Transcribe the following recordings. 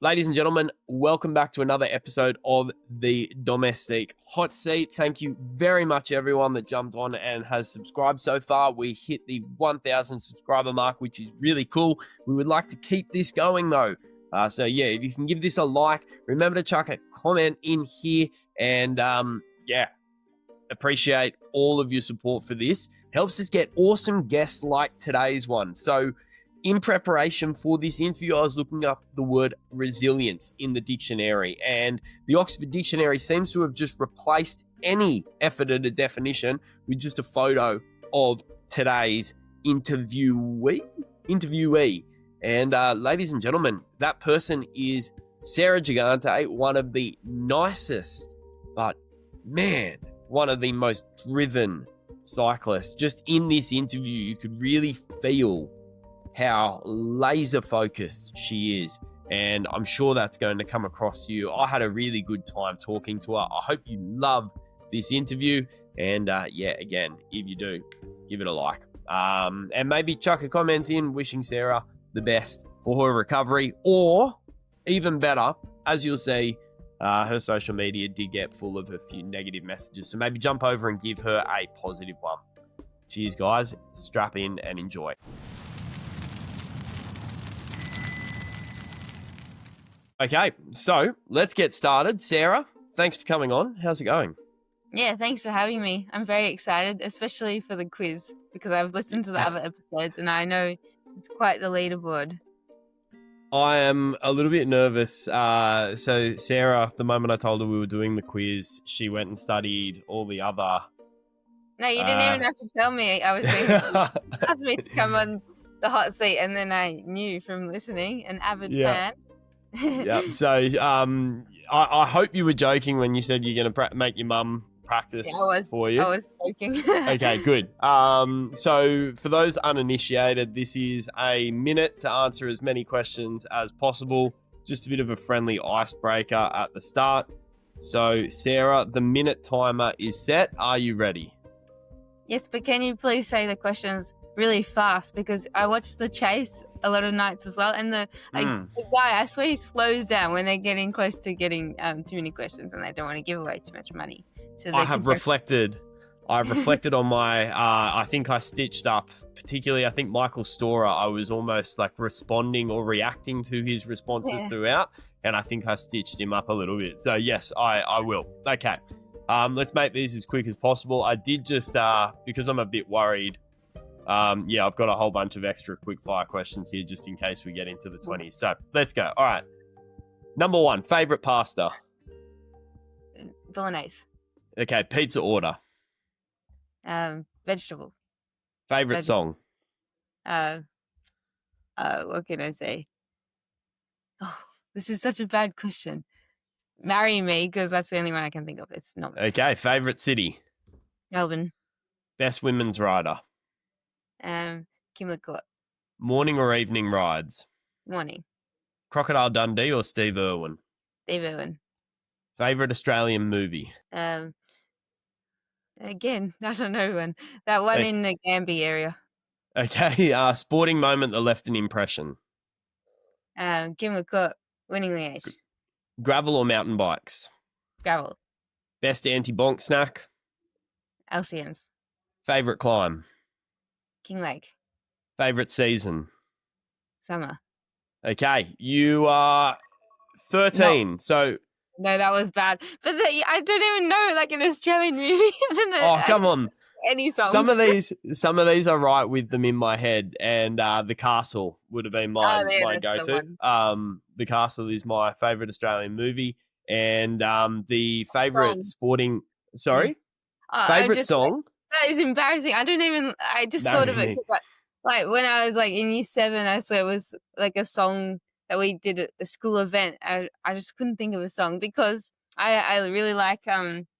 Ladies and gentlemen, welcome back to another episode of the Domestique Hotseat. Thank you very much, everyone that jumped on and has subscribed so far. We hit the 1,000 subscriber mark, which is really cool. We would like to keep this going, though. So, if you can give this a like, remember to chuck a comment in here. And, appreciate all of your support for this. Helps us get awesome guests like today's one. So, in preparation for this interview, I was looking up the word resilience in the dictionary, and the Oxford Dictionary seems to have just replaced any effort at a definition with just a photo of today's interviewee. And ladies and gentlemen, that person is Sarah Gigante, one of the nicest, but man, one of the most driven cyclists. Just in this interview, you could really feel how laser focused she is, and I'm sure that's going to come across to you. I had a really good time talking to her. I hope you love this interview, and again, if you do, give it a like, and maybe chuck a comment in wishing Sarah the best for her recovery, or even better, as you'll see, her social media did get full of a few negative messages, so maybe jump over and give her a positive one. Cheers, guys. Strap in and enjoy. Okay, so let's get started. Sarah, thanks for coming on. How's it going? Yeah, thanks for having me. I'm very excited, especially for the quiz, because I've listened to the other episodes and I know it's quite the leaderboard. I am a little bit nervous. So Sarah, the moment I told her we were doing the quiz, she went and studied all the other... No, you didn't even have to tell me. I was thinking asked me to come on the hot seat, and then I knew from listening, an avid fan. Yeah. So I hope you were joking when you said you're going to make your mum practice for you. I was joking. Okay, good. So for those uninitiated, this is a minute to answer as many questions as possible. Just a bit of a friendly icebreaker at the start. So Sarah, the minute timer is set. Are you ready? Yes, but can you please say the questions really fast, because I watch The Chase a lot of nights as well, and the guy, I swear, he slows down when they're getting close to getting too many questions, and they don't want to give away too much money. So I've reflected on my I think I stitched up, particularly I think Michael Storer, I was almost like responding or reacting to his responses throughout, and I think I stitched him up a little bit. So yes, I will. Okay, let's make these as quick as possible. I did just because I'm a bit worried. I've got a whole bunch of extra quickfire questions here just in case we get into the 20s. So let's go. All right. Number one, favorite pasta? Bolognese. Okay, pizza order. Vegetable. Favorite song? What can I say? Oh, this is such a bad question. Marry Me, because that's the only one I can think of. It's not. Okay, favorite city? Melbourne. Best women's rider? Kim LeCourt. Morning or evening rides? Morning. Crocodile Dundee or Steve Irwin? Steve Irwin. Favorite Australian movie? Again, I don't know one. That one in the Gambie area. Okay, sporting moment that left an impression? Kim LeCourt winning the age. Gravel or mountain bikes? Gravel. Best anti-bonk snack? LCMs. Favorite climb? King Lake. Favorite season? Summer. Okay, you are 13. So no, that was bad. But I don't even know, like, an Australian movie. I don't know. Oh, come on. Any songs. Some of these I write with them in my head, and The Castle would have been my go-to. The Castle is my favorite Australian movie, and the favorite sporting. Sorry, favorite song. That is embarrassing. I just thought of it because, like, when I was like in year 7, I swear it was like a song that we did at a school event. I just couldn't think of a song because I really like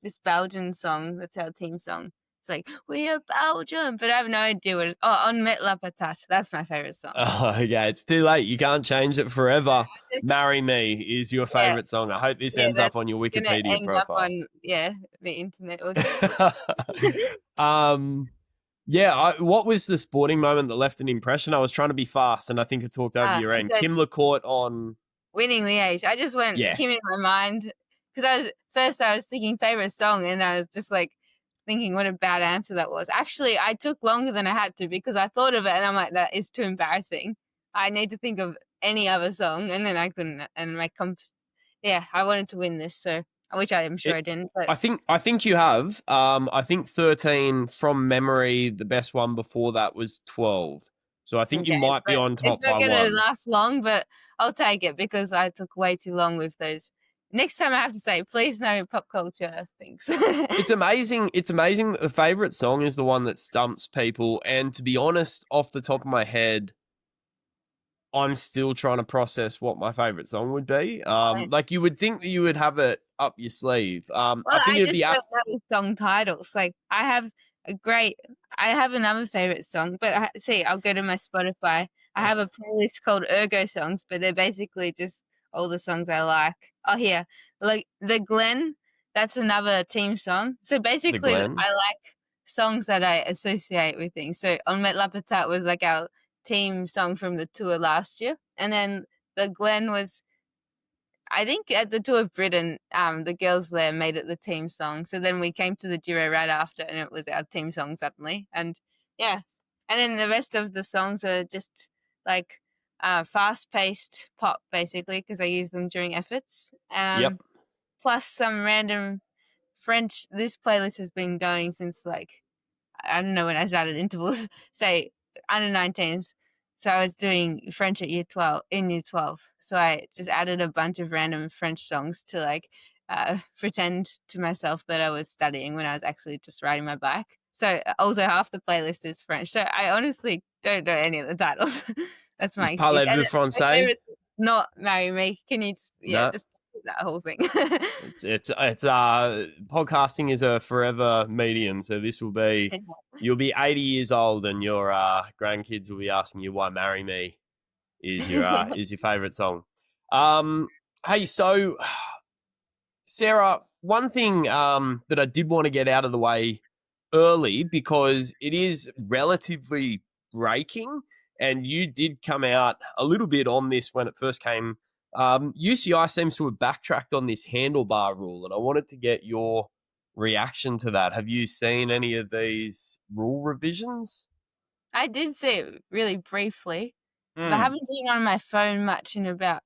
this Belgian song. That's our team song. It's like, we are Belgium, but I have no idea what On Met La Patate. That's my favorite song. Oh, yeah, it's too late. You can't change it forever. Marry Me is your favorite song. I hope this ends up on your Wikipedia profile. Up on, the internet. What was the sporting moment that left an impression? I was trying to be fast, and I think I talked over your end. Kim LeCourt on winning Liège. I just went Kim in my mind because I was thinking favorite song, and I was just like thinking what a bad answer that was. Actually, I took longer than I had to because I thought of it, and I'm like, that is too embarrassing. I need to think of any other song, and then I couldn't. And I wanted to win this, so which I am sure I didn't. But I think you have. I think 13 from memory. The best one before that was 12. So I think you might be on top by one. It's not going to last long, but I'll take it because I took way too long with those. Next time I have to say, please no pop culture things. It's amazing. It's amazing that the favorite song is the one that stumps people. And to be honest, off the top of my head, I'm still trying to process what my favorite song would be. Like you would think that you would have it up your sleeve. Well, I just don't know song titles. Like I have another favorite song, but I'll go to my Spotify. I have a playlist called Ergo Songs, but they're basically just all the songs I like. Oh, here, like the Glen. That's another team song. So basically, I like songs that I associate with things. So On Met La Patate was like our team song from the tour last year, and then the Glen was, I think, at the Tour of Britain, the girls there made it the team song. So then we came to the Giro right after, and it was our team song suddenly. And yeah, and then the rest of the songs are just like fast-paced pop, basically, because I use them during efforts. Plus some random French. This playlist has been going since like, I don't know when I started intervals, say under 19s. So I was doing French at year 12. So I just added a bunch of random French songs to like pretend to myself that I was studying when I was actually just riding my bike. So also half the playlist is French. So I honestly don't know any of the titles. That's my excuse. Parlez-vous français? Not Marry Me. Can you just just that whole thing? it's podcasting is a forever medium, so this will be you'll be 80 years old and your grandkids will be asking you why Marry Me is your favorite song. Hey, so Sarah, one thing that I did want to get out of the way early, because it is relatively breaking, and you did come out a little bit on this when it first came. UCI seems to have backtracked on this handlebar rule, and I wanted to get your reaction to that. Have you seen any of these rule revisions? I did see it really briefly, but I haven't been on my phone much in about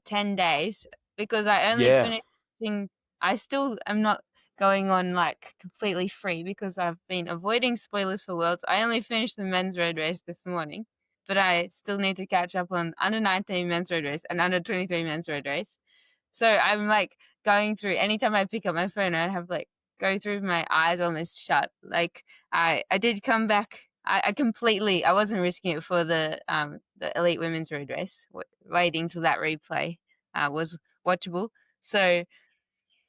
10 days, because I only finished. I still am not going on like completely free because I've been avoiding spoilers for Worlds. I only finished the men's road race this morning, but I still need to catch up on under 19 men's road race and under 23 men's road race. So I'm like going through, anytime I pick up my phone, I have like go through my eyes almost shut. Like I did come back. I wasn't risking it for the elite women's road race. Waiting till that replay was watchable. So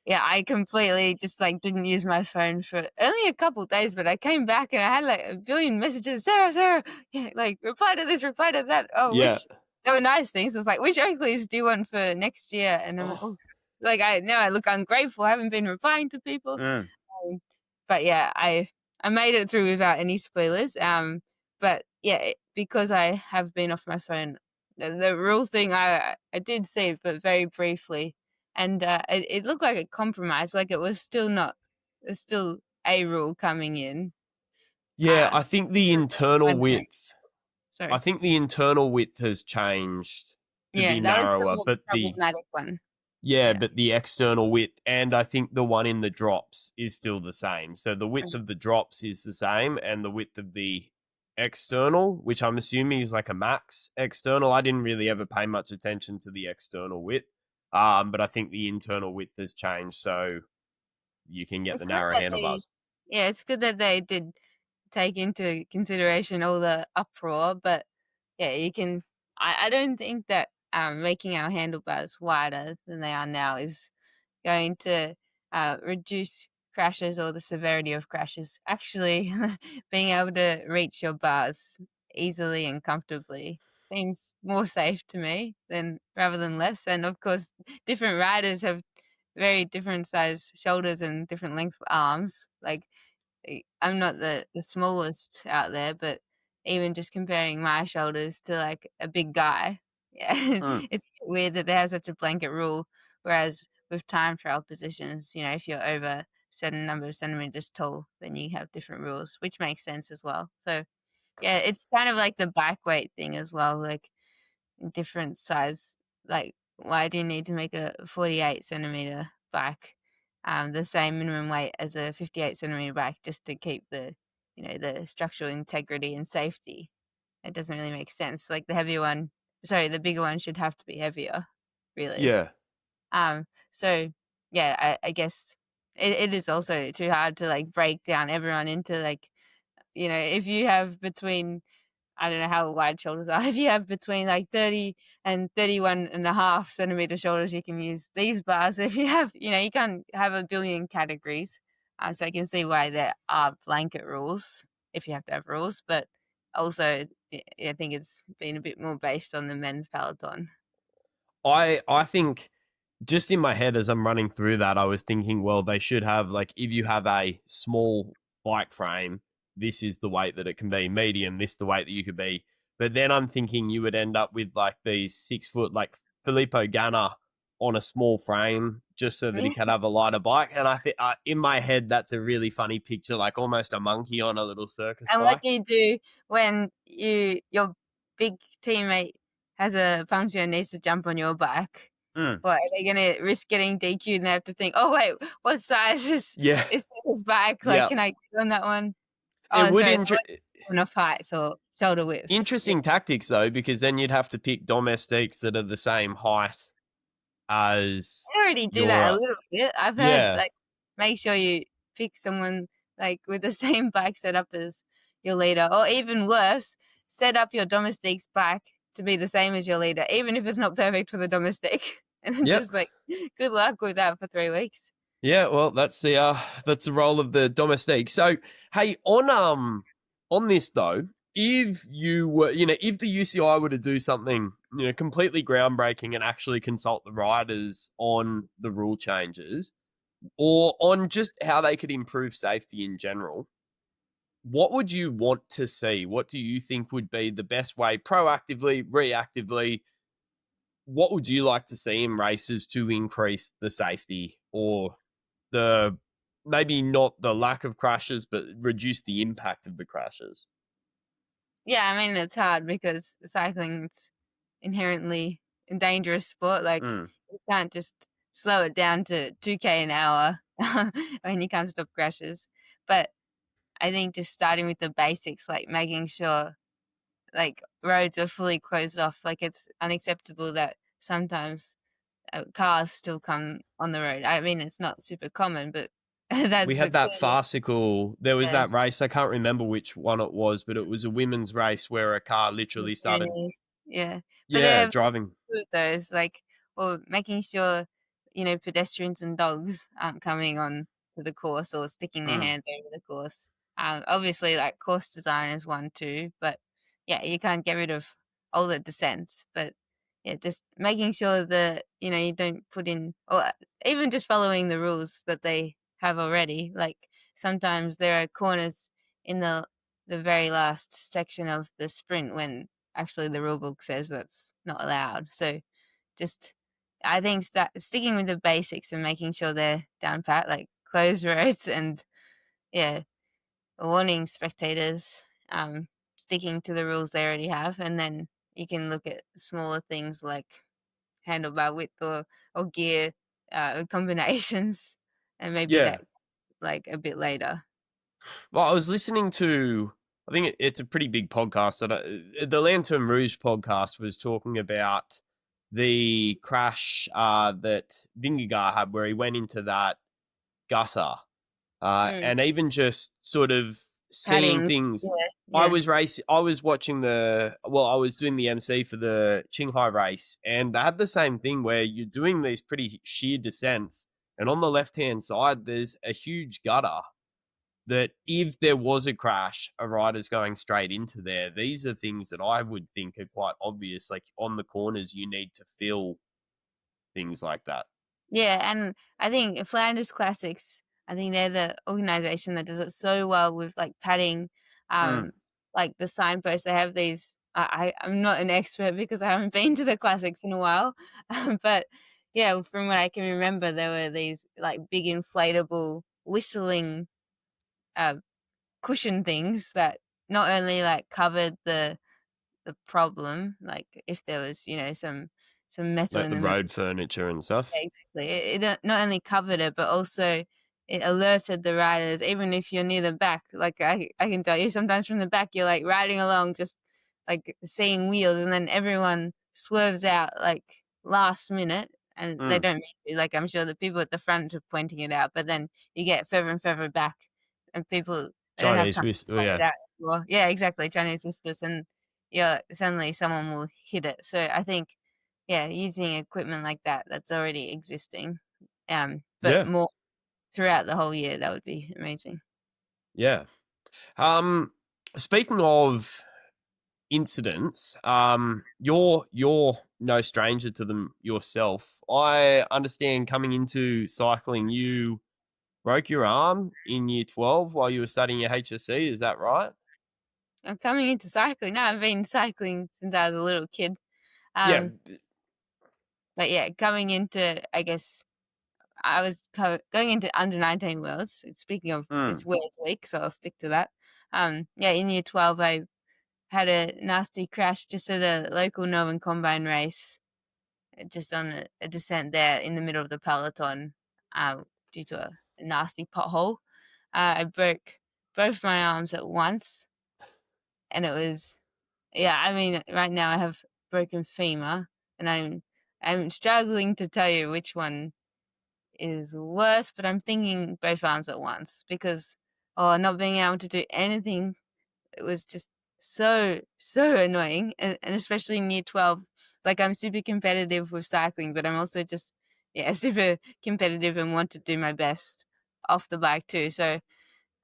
yeah, I completely just like didn't use my phone for only a couple of days, but I came back and I had like a billion messages. Sarah, yeah, like reply to this, reply to that. Oh, yeah. Which they were nice things. It was like, which Oakleys do you want for next year? And I'm like, I look ungrateful. I haven't been replying to people. But yeah, I made it through without any spoilers. But yeah, because I have been off my phone, the rule thing I did see, but very briefly. And it looked like a compromise, like it was still a rule coming in. Yeah, I think the internal width. Sorry. I think the internal width has changed to be narrower, was the problematic one. Yeah, but the external width, and I think the one in the drops is still the same. So the width of the drops is the same, and the width of the external, which I'm assuming is like a max external. I didn't really ever pay much attention to the external width. But I think the internal width has changed, so you can get the narrow handlebars. It's good that they did take into consideration all the uproar, but yeah, you can. I don't think that making our handlebars wider than they are now is going to reduce crashes or the severity of crashes. Actually, being able to reach your bars easily and comfortably seems more safe to me rather than less. And of course, different riders have very different size shoulders and different length arms. Like I'm not the smallest out there, but even just comparing my shoulders to like a big guy, Yeah, Mm. it's weird that they have such a blanket rule, whereas with time trial positions, if you're over a certain number of centimeters tall, then you have different rules, which makes sense as well. So yeah, it's kind of like the bike weight thing as well, like different size. Like, why do you need to make a 48 centimeter bike the same minimum weight as a 58 centimeter bike just to keep the the structural integrity and safety? It doesn't really make sense. Like the bigger one should have to be heavier, really. Yeah. So yeah, I guess it is also too hard to like break down everyone into like, if you have between, I don't know how wide shoulders are. If you have between like 30 and 31.5 centimeter shoulders, you can use these bars. If you have, you can't have a billion categories. So I can see why there are blanket rules if you have to have rules, but also I think it's been a bit more based on the men's peloton. I think just in my head as I'm running through that, I was thinking, well, they should have like if you have a small bike frame, this is the weight that it can be. Medium, this is the weight that you could be. But then I'm thinking you would end up with like these 6 foot like Filippo Ganna on a small frame just so that he can have a lighter bike. And I think in my head that's a really funny picture, like almost a monkey on a little circus And bike. what do you do when your big teammate has a puncture and needs to jump on your bike? Mm. What, are they going to risk getting DQ'd and have to think, oh, wait, what size is his bike? Like, can I get on that one? It Oh, would sorry, enough height or shoulder width. interesting tactics though, because then you'd have to pick domestiques that are the same height as I already do that a little bit. I've heard, like, make sure you pick someone, like, with the same bike setup as your leader. Or even worse, set up your domestique's bike to be the same as your leader, even if it's not perfect for the domestique. And just, like, good luck with that for 3 weeks. Yeah, well, that's the role of the domestique. So, hey, on this though, if you were, if the UCI were to do something, completely groundbreaking and actually consult the riders on the rule changes or on just how they could improve safety in general, what would you want to see? What do you think would be the best way, proactively, reactively? What would you like to see in races to increase the safety or the maybe not the lack of crashes, but reduce the impact of the crashes? Yeah, I mean, it's hard because cycling's inherently a dangerous sport. Like, you can't just slow it down to 2K an hour and you can't stop crashes. But I think just starting with the basics, like making sure like roads are fully closed off. Like, it's unacceptable that sometimes cars still come on the road. I mean, it's not super common, but We that's had that farcical. There was that race. I can't remember which one it was, but it was a women's race where a car literally started. Yeah, but driving those like, or making sure pedestrians and dogs aren't coming on to the course or sticking their hands over the course. Obviously, like course design is one too, but yeah, you can't get rid of all the descents, but yeah, just making sure that you don't put in, or even just following the rules that they have already. Like, sometimes there are corners in the very last section of the sprint when actually the rule book says that's not allowed. So just, I think, sticking with the basics and making sure they're down pat, like closed roads and warning spectators, sticking to the rules they already have, and then you can look at smaller things like handlebar width or gear combinations, and maybe that like a bit later. Well, I was listening to, I think it's a pretty big podcast. The Lanterne Rouge podcast was talking about the crash that Vingegaard had where he went into that gutter. And even just sort of seeing things. I was watching I was doing the MC for the Qinghai race, and they had the same thing where you're doing these pretty sheer descents, and on the left-hand side, there's a huge gutter that if there was a crash, a rider's going straight into there. These are things that I would think are quite obvious. Like on the corners, you need to fill things like that. Yeah, and I think Flanders Classics, I think they're the organization that does it so well with like padding, like the signposts. They have these I'm not an expert because I haven't been to the classics in a while, but yeah, from what I can remember, there were these like big inflatable whistling uh, cushion things that not only like covered the problem, like if there was, some metal Like in the the middle. road furniture and stuff. Yeah, exactly. It not only covered it, but also it alerted the riders, even if you're near the back. Like I can tell you, sometimes from the back, you're like riding along, just like seeing wheels, and then everyone swerves out like last minute, and they Mm. don't mean to. Like I'm sure the people at the front are pointing it out, but then you get further and further back, and people they don't have Chinese time to whistle, point yeah. it out anymore. Yeah, exactly. Chinese whispers, and yeah, suddenly someone will hit it. So I think yeah, using equipment like that that's already existing, but Yeah. more throughout the whole year, that would be amazing. Yeah. Speaking of incidents, you're no stranger to them yourself. I understand coming into cycling, you broke your arm in year 12 while you were studying your HSC. Is that right? I'm coming into cycling now. I've been cycling since I was a little kid. Yeah. Um, but yeah, coming into, I guess I was going into under 19 worlds. Speaking of, it's Mm. World Week, so I'll stick to that. Yeah, in year 12, I had a nasty crash just at a local Northern Combine race, just on a descent there in the middle of the peloton, due to a nasty pothole. I broke both my arms at once, and it was yeah. I mean, right now I have broken femur, and I'm struggling to tell you which one is worse, but I'm thinking both arms at once because not being able to do anything, it was just so annoying, and especially in year 12. Like I'm super competitive with cycling, but I'm also just yeah super competitive and want to do my best off the bike too. So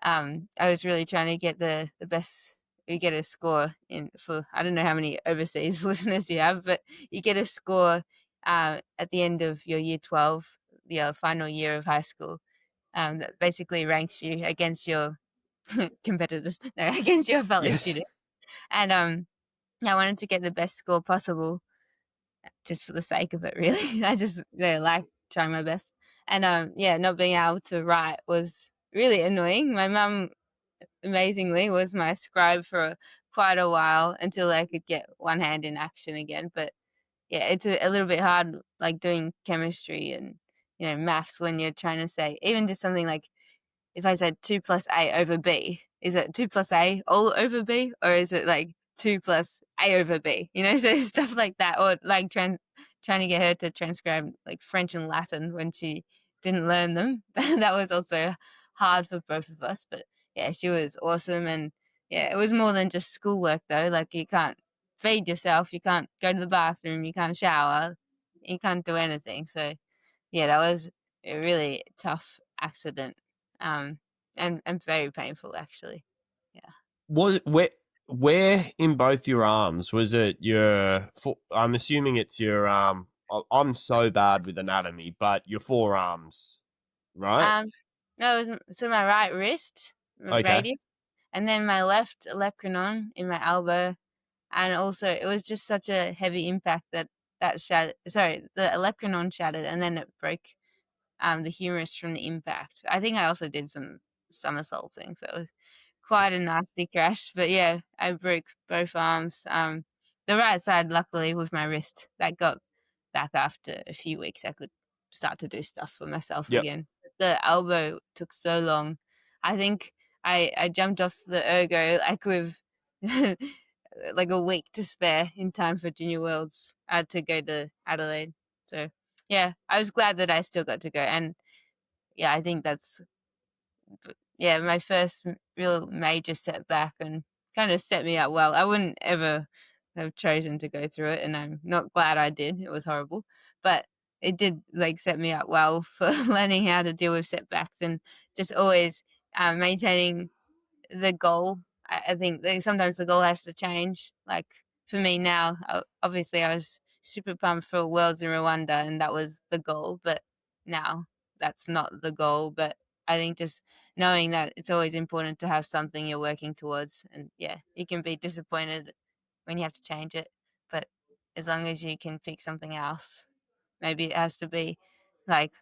I was really trying to get the best. You get a score in for I don't know how many overseas listeners you have, but you get a score at the end of your year 12, the final year of high school, that basically ranks you against your competitors, no, against your fellow Yes. students. And I wanted to get the best score possible, just for the sake of it. Really, I just like trying my best. And yeah, not being able to write was really annoying. My mum amazingly was my scribe for quite a while until I could get one hand in action again. But yeah, it's a little bit hard, like doing chemistry and maths when you're trying to say even just something like if I said 2 plus A over B, is it 2 plus A all over B, or is it like 2 plus A over B? So stuff like that, or like trying to get her to transcribe like French and Latin when she didn't learn them. That was also hard for both of us. But yeah, she was awesome, and yeah, it was more than just schoolwork though. Like you can't feed yourself, you can't go to the bathroom, you can't shower, you can't do anything. So yeah, that was a really tough accident, um, and very painful actually. Yeah. Was it where in both your arms? Was it your foot? I'm assuming it's your I'm so bad with anatomy, but your forearms, right? No, it was so my right wrist, Okay. radius, and then my left olecranon in my elbow, and also it was just such a heavy impact that shattered. Sorry, the olecranon shattered, and then it broke the humerus from the impact. I think I also did some somersaulting, so it was quite a nasty crash. But yeah, I broke both arms. The right side, luckily, with my wrist, that got back after a few weeks. I could start to do stuff for myself Yep. again. But the elbow took so long. I think I jumped off the ergo like with like a week to spare in time for Junior Worlds to go to Adelaide. So yeah, I was glad that I still got to go, and yeah, I think that's yeah my first real major setback, and kind of set me up well. I wouldn't ever have chosen to go through it, and I'm not glad I did. It was horrible, but it did like set me up well for learning how to deal with setbacks and just always maintaining the goal. I think that sometimes the goal has to change. Like for me now, obviously I was super pumped for Worlds in Rwanda, and that was the goal. But now that's not the goal. But I think just knowing that it's always important to have something you're working towards, and yeah, you can be disappointed when you have to change it. But as long as you can pick something else, maybe it has to be like,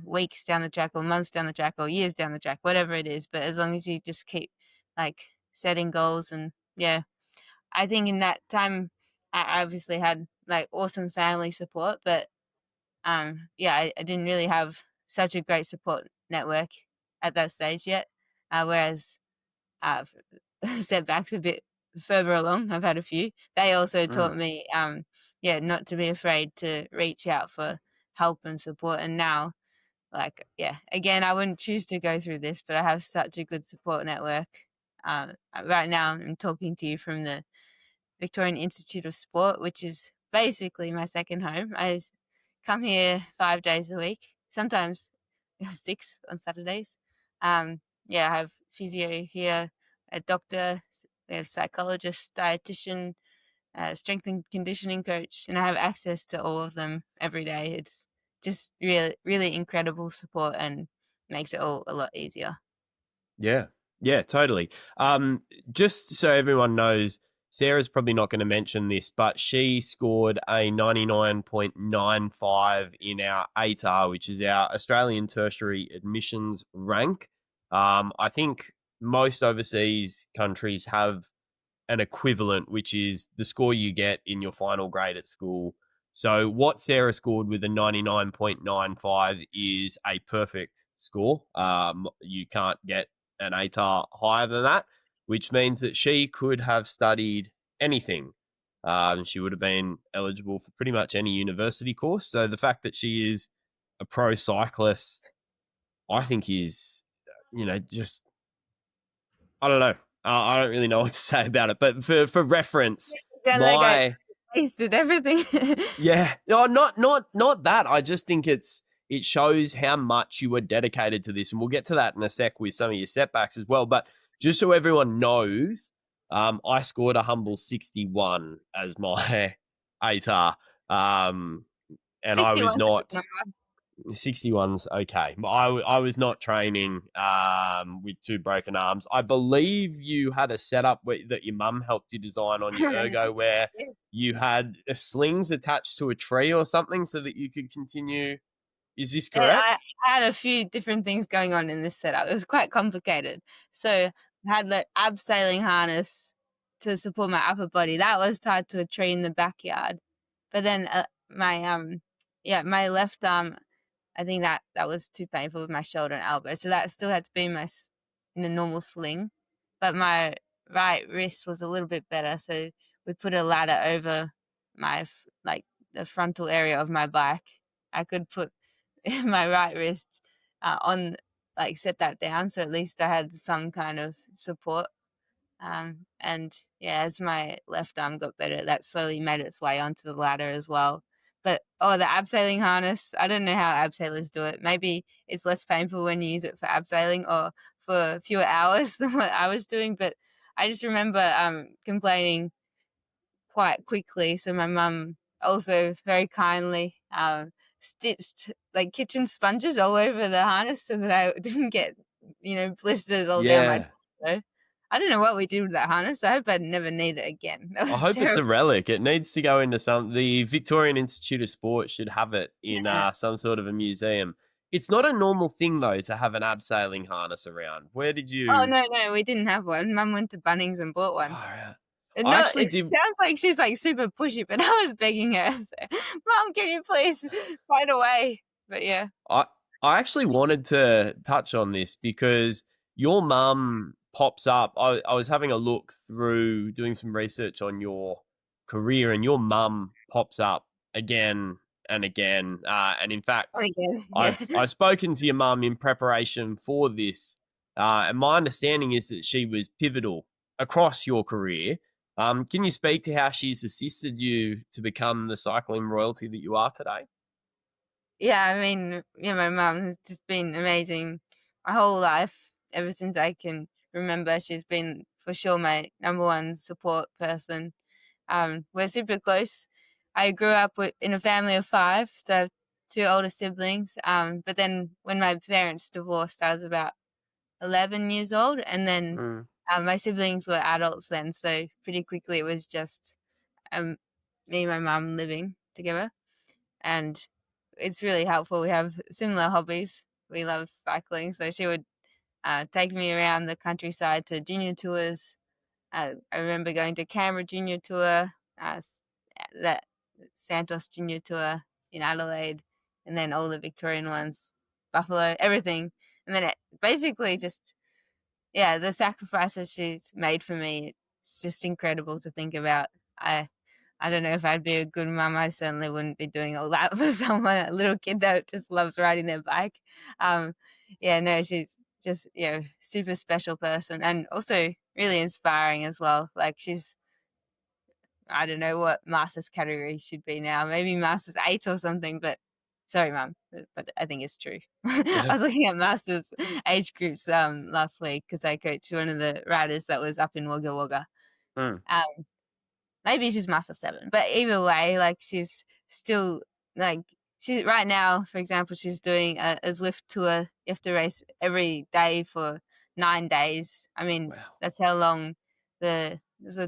weeks down the track or months down the track or years down the track, whatever it is. But as long as you just keep like setting goals, and I think in that time I obviously had like awesome family support, but I didn't really have such a great support network at that stage yet. Whereas setbacks a bit further along, I've had a few. They also taught me, not to be afraid to reach out for help and support. And now, again, I wouldn't choose to go through this, but I have such a good support network. Right now, I'm talking to you from the Victorian Institute of Sport, which is basically my second home. I come here 5 days a week, sometimes 6 on Saturdays. I have physio here, a doctor, we have psychologist, dietitian, strength and conditioning coach, and I have access to all of them every day. It's just really, really incredible support and makes it all a lot easier. Yeah, totally. Just so everyone knows, Sarah's probably not going to mention this, but she scored a 99.95 in our ATAR, which is our Australian Tertiary Admissions rank. I think most overseas countries have an equivalent, which is the score you get in your final grade at school. So what Sarah scored with a 99.95 is a perfect score. You can't get an ATAR higher than that, which means that she could have studied anything. She would have been eligible for pretty much any university course. So the fact that she is a pro cyclist, I think is, just, I don't know. I don't really know what to say about it, but for reference, Wasted everything. Yeah, no, not that. I just think it shows how much you were dedicated to this, and we'll get to that in a sec with some of your setbacks as well. But just so everyone knows, I scored a humble 61 as my ATAR, and I was not. 61's okay. I was not training with 2 broken arms. I believe you had a setup that your mum helped you design on your ergo where you had slings attached to a tree or something so that you could continue. Is this correct? I had a few different things going on in this setup. It was quite complicated. So I had the abseiling harness to support my upper body. That was tied to a tree in the backyard. But then my left arm, I think that was too painful with my shoulder and elbow. So that still had to be in a normal sling. But my right wrist was a little bit better. So we put a ladder over the frontal area of my bike. I could put my right wrist on, set that down. So at least I had some kind of support. As my left arm got better, that slowly made its way onto the ladder as well. But the abseiling harness, I don't know how abseilers do it. Maybe it's less painful when you use it for abseiling or for fewer hours than what I was doing. But I just remember complaining quite quickly. So my mum also very kindly stitched kitchen sponges all over the harness so that I didn't get blisters all down my torso. I don't know what we did with that harness. I hope I never need it again. I hope it's a relic. It needs to go into the Victorian Institute of Sport should have it in some sort of a museum. It's not a normal thing, though, to have an abseiling harness around. Where did you... Oh, no, we didn't have one. Mum went to Bunnings and bought one. It sounds like she's super pushy, but I was begging her, Mom, can you please find a way? But yeah. I actually wanted to touch on this because your mum pops up. I was having a look through doing some research on your career, and your mum pops up again and again. And in fact, I've spoken to your mum in preparation for this, and my understanding is that she was pivotal across your career. Can you speak to how she's assisted you to become the cycling royalty that you are today? Yeah, I mean, my mum has just been amazing my whole life. Ever since I can remember, she's been for sure my number one support person. We're super close. I grew up in a family of 5, so I have 2 older siblings. But then when my parents divorced, I was about 11 years old, and then My siblings were adults then, so pretty quickly it was just me and my mum living together, and it's really helpful. We have similar hobbies. We love cycling, so she would take me around the countryside to junior tours. I remember going to Canberra Junior Tour, that Santos Junior Tour in Adelaide, and then all the Victorian ones, Buffalo, everything. And then basically just, the sacrifices she's made for me, it's just incredible to think about. I don't know if I'd be a good mum. I certainly wouldn't be doing all that for someone, a little kid that just loves riding their bike. No, she's just, super special person, and also really inspiring as well. Like, she's, I don't know what master's category should be now, maybe master's 8 or something, but sorry, mum, but I think it's true. I was looking at master's age groups last week because I coached one of the riders that was up in Wagga Wagga. Maybe she's master 7, but either way, like, she's still, like, she right now, for example, she's doing a Zwift tour. You have to race every day for 9 days. I mean, Wow. That's how long the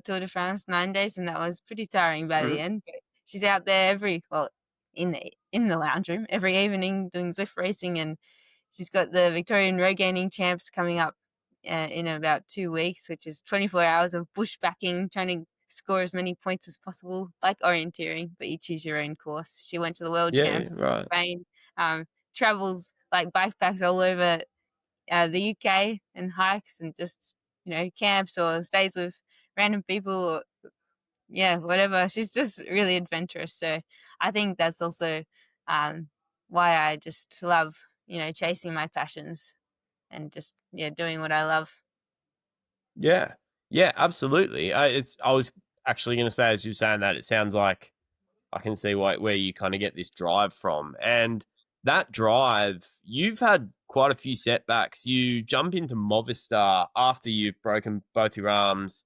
Tour de France, 9 days, and that was pretty tiring by the end. But she's out there in the lounge room every evening doing Zwift racing, and she's got the Victorian road gaining champs coming up in about 2 weeks, which is 24 hours of bushbacking, trying to score as many points as possible, like orienteering, but you choose your own course. She went to the world champs in Spain, travels like bikepacks all over the UK and hikes and just, camps or stays with random people or, whatever. She's just really adventurous. So I think that's also why I just love, chasing my passions and just, doing what I love. Yeah. Yeah, absolutely. I was actually going to say, as you're saying that, it sounds like I can see where you kind of get this drive from. And that drive, you've had quite a few setbacks. You jump into Movistar after you've broken both your arms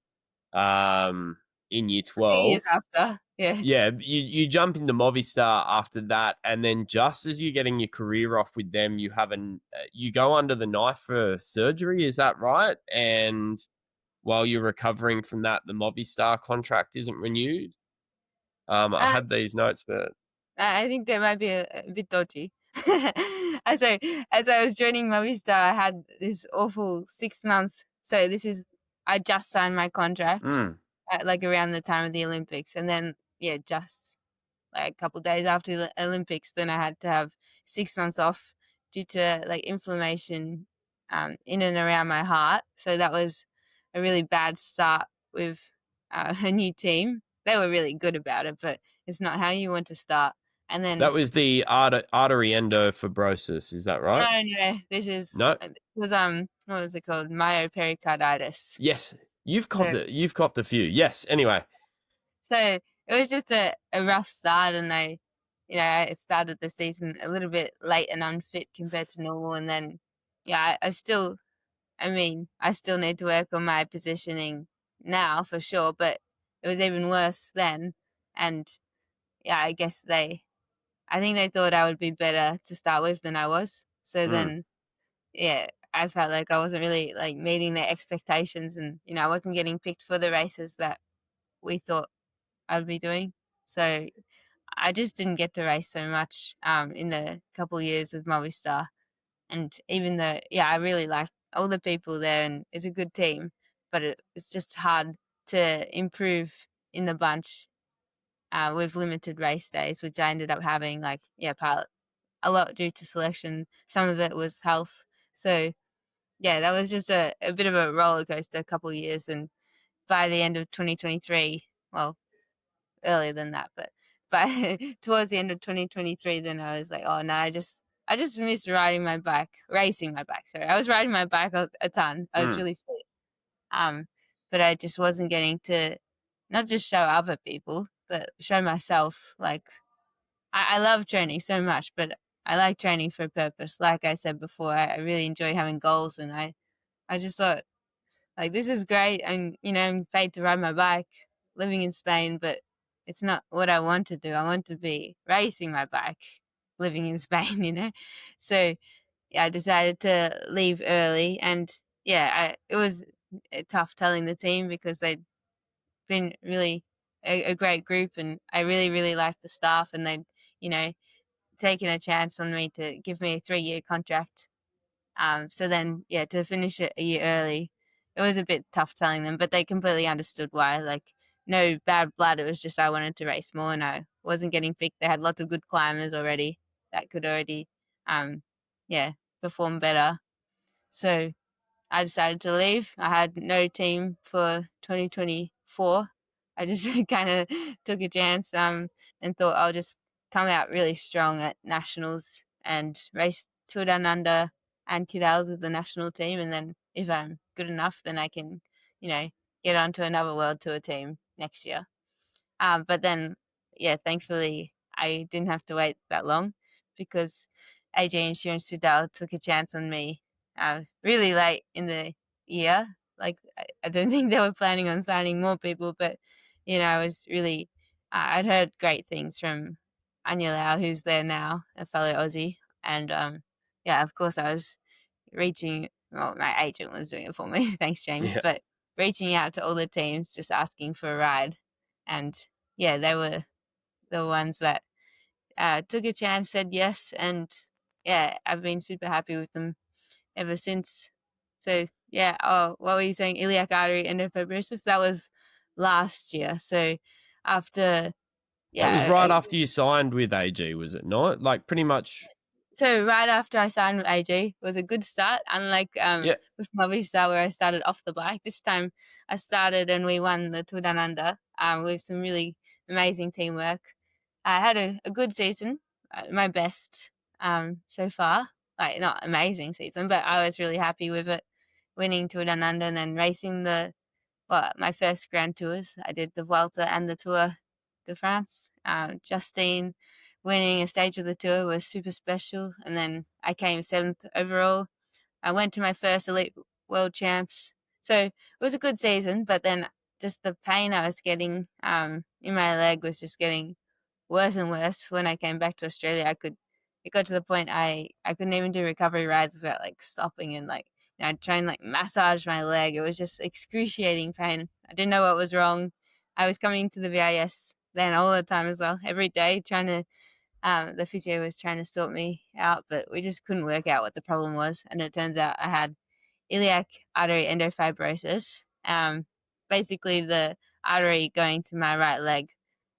in year 12. Years after, yeah. Yeah, you jump into Movistar after that, and then just as you're getting your career off with them, you go under the knife for surgery. Is that right? And while you're recovering from that, the Movistar contract isn't renewed. I had these notes, but I think they might be a bit dodgy. as I was joining Movistar, I had this awful 6 months. So I just signed my contract like around the time of the Olympics, and then just like a couple of days after the Olympics, then I had to have 6 months off due to like inflammation in and around my heart. So that was a really bad start with a new team. They were really good about it, but it's not how you want to start. And then that was the artery endofibrosis. Is that right? No. This is No. It was what was it called? Myopericarditis. Yes, you've copped a few. Yes. Anyway, so it was just a rough start, and I started the season a little bit late and unfit compared to normal, and then I still need to work on my positioning now for sure, but it was even worse then. And I guess I think they thought I would be better to start with than I was. So then, I felt like I wasn't really like meeting their expectations, and I wasn't getting picked for the races that we thought I'd be doing. So I just didn't get to race so much in the couple years of Movistar. And even though, I really liked all the people there, and it's a good team, but it's just hard to improve in the bunch with limited race days, which I ended up having a lot due to selection. Some of it was health. So, that was just a bit of a roller coaster a couple of years. And by the end of 2023, well, earlier than that, but towards the end of 2023, then I was like, oh no, I just missed racing my bike. Sorry, I was riding my bike a ton. I was really fit, but I just wasn't getting to not just show other people, but show myself. Like, I love training so much, but I like training for a purpose. Like I said before, I really enjoy having goals, and I just thought, like, this is great, and I'm paid to ride my bike, living in Spain, but it's not what I want to do. I want to be racing my bike, living in Spain, So I decided to leave early, and it was tough telling the team because they'd been really a great group, and I really, really liked the staff, and they'd, taken a chance on me to give me a 3-year contract. So then, to finish it a year early, it was a bit tough telling them, but they completely understood why. Like, no bad blood. It was just I wanted to race more, and I wasn't getting picked. They had lots of good climbers already that could already, perform better. So I decided to leave. I had no team for 2024. I just kind of took a chance and thought I'll just come out really strong at nationals and race Tour Down Under and Kidals with the national team. And then if I'm good enough, then I can, get onto another World Tour team next year. But then, thankfully, I didn't have to wait that long because AJ Insurance Soudal took a chance on me really late in the year. Like, I don't think they were planning on signing more people, but, I was really, I'd heard great things from Anya Lau, who's there now, a fellow Aussie. And, of course, I was my agent was doing it for me. Thanks, James. Yeah. But reaching out to all the teams, just asking for a ride. And, they were the ones that took a chance, said yes. And, I've been super happy with them ever since. So, what were you saying? Iliac artery endofibrosis? That was last year. So after, That was right after you signed with AG, was it not? Like, pretty much. So right after I signed with AG was a good start, unlike with Movistar where I started off the bike. This time I started and we won the Tour Down Under with some really amazing teamwork. I had a good season, my best so far. Like, not amazing season, but I was really happy with it, winning Tour Down Under and then racing my first Grand Tours. I did the Vuelta and the Tour de France. Justine winning a stage of the tour was super special, and then I came 7th overall. I went to my first Elite World Champs, so it was a good season, but then just the pain I was getting in my leg was just getting worse and worse. When I came back to Australia, it got to the point I couldn't even do recovery rides without like stopping and like, I'd try and like massage my leg. It was just excruciating pain. I didn't know what was wrong. I was coming to the VIS then all the time as well, every day, trying to the physio was trying to sort me out, but we just couldn't work out what the problem was. And it turns out I had iliac artery endofibrosis. Basically, the artery going to my right leg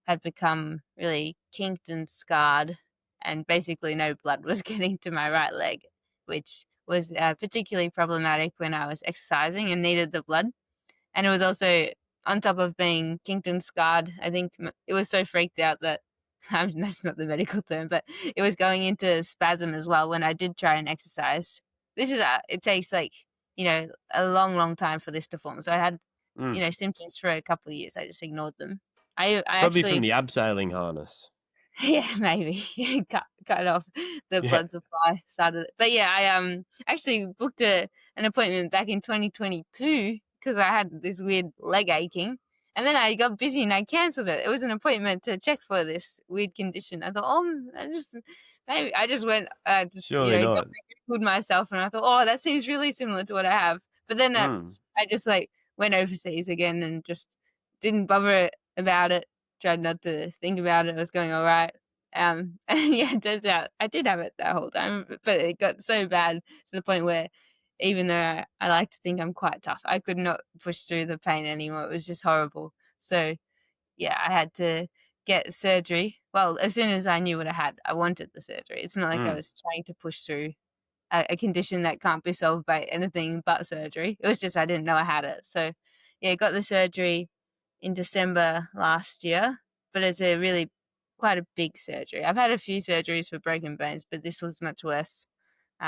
had become really kinked and scarred, and basically no blood was getting to my right leg, which was particularly problematic when I was exercising and needed the blood. And it was also, on top of being kinked and scarred, I think it was so freaked out that that's not the medical term, but it was going into spasm as well when I did try and exercise. It takes like, a long, long time for this to form. So I had, symptoms for a couple of years. I just ignored them. I Probably actually, from the abseiling harness. yeah, maybe cut off the blood supply, started it. But I actually booked an appointment back in 2022 because I had this weird leg aching. And then I got busy and I cancelled it. It was an appointment to check for this weird condition. I thought, I just went, Surely not. Googled myself, and I thought, oh, that seems really similar to what I have. But then I just like went overseas again and just didn't bother about it. Tried not to think about it. It was going all right. And it turns out I did have it that whole time, but it got so bad to the point where, even though I like to think I'm quite tough, I could not push through the pain anymore. It was just horrible. So, I had to get surgery. Well, as soon as I knew what I had, I wanted the surgery. It's not like I was trying to push through a condition that can't be solved by anything but surgery. It was just I didn't know I had it. So, got the surgery in December last year, but it's quite a big surgery. I've had a few surgeries for broken bones, but this was much worse,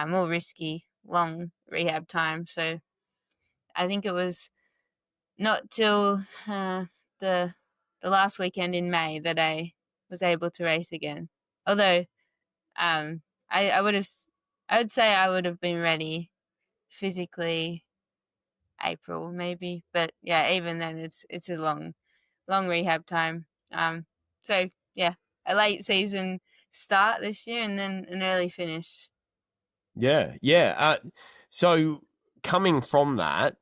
more risky, long rehab time. So I think it was not till the last weekend in May that I was able to race again. Although I would say I would have been ready physically April maybe, but even then it's a long rehab time. So a late season start this year and then an early finish. Yeah. So coming from that,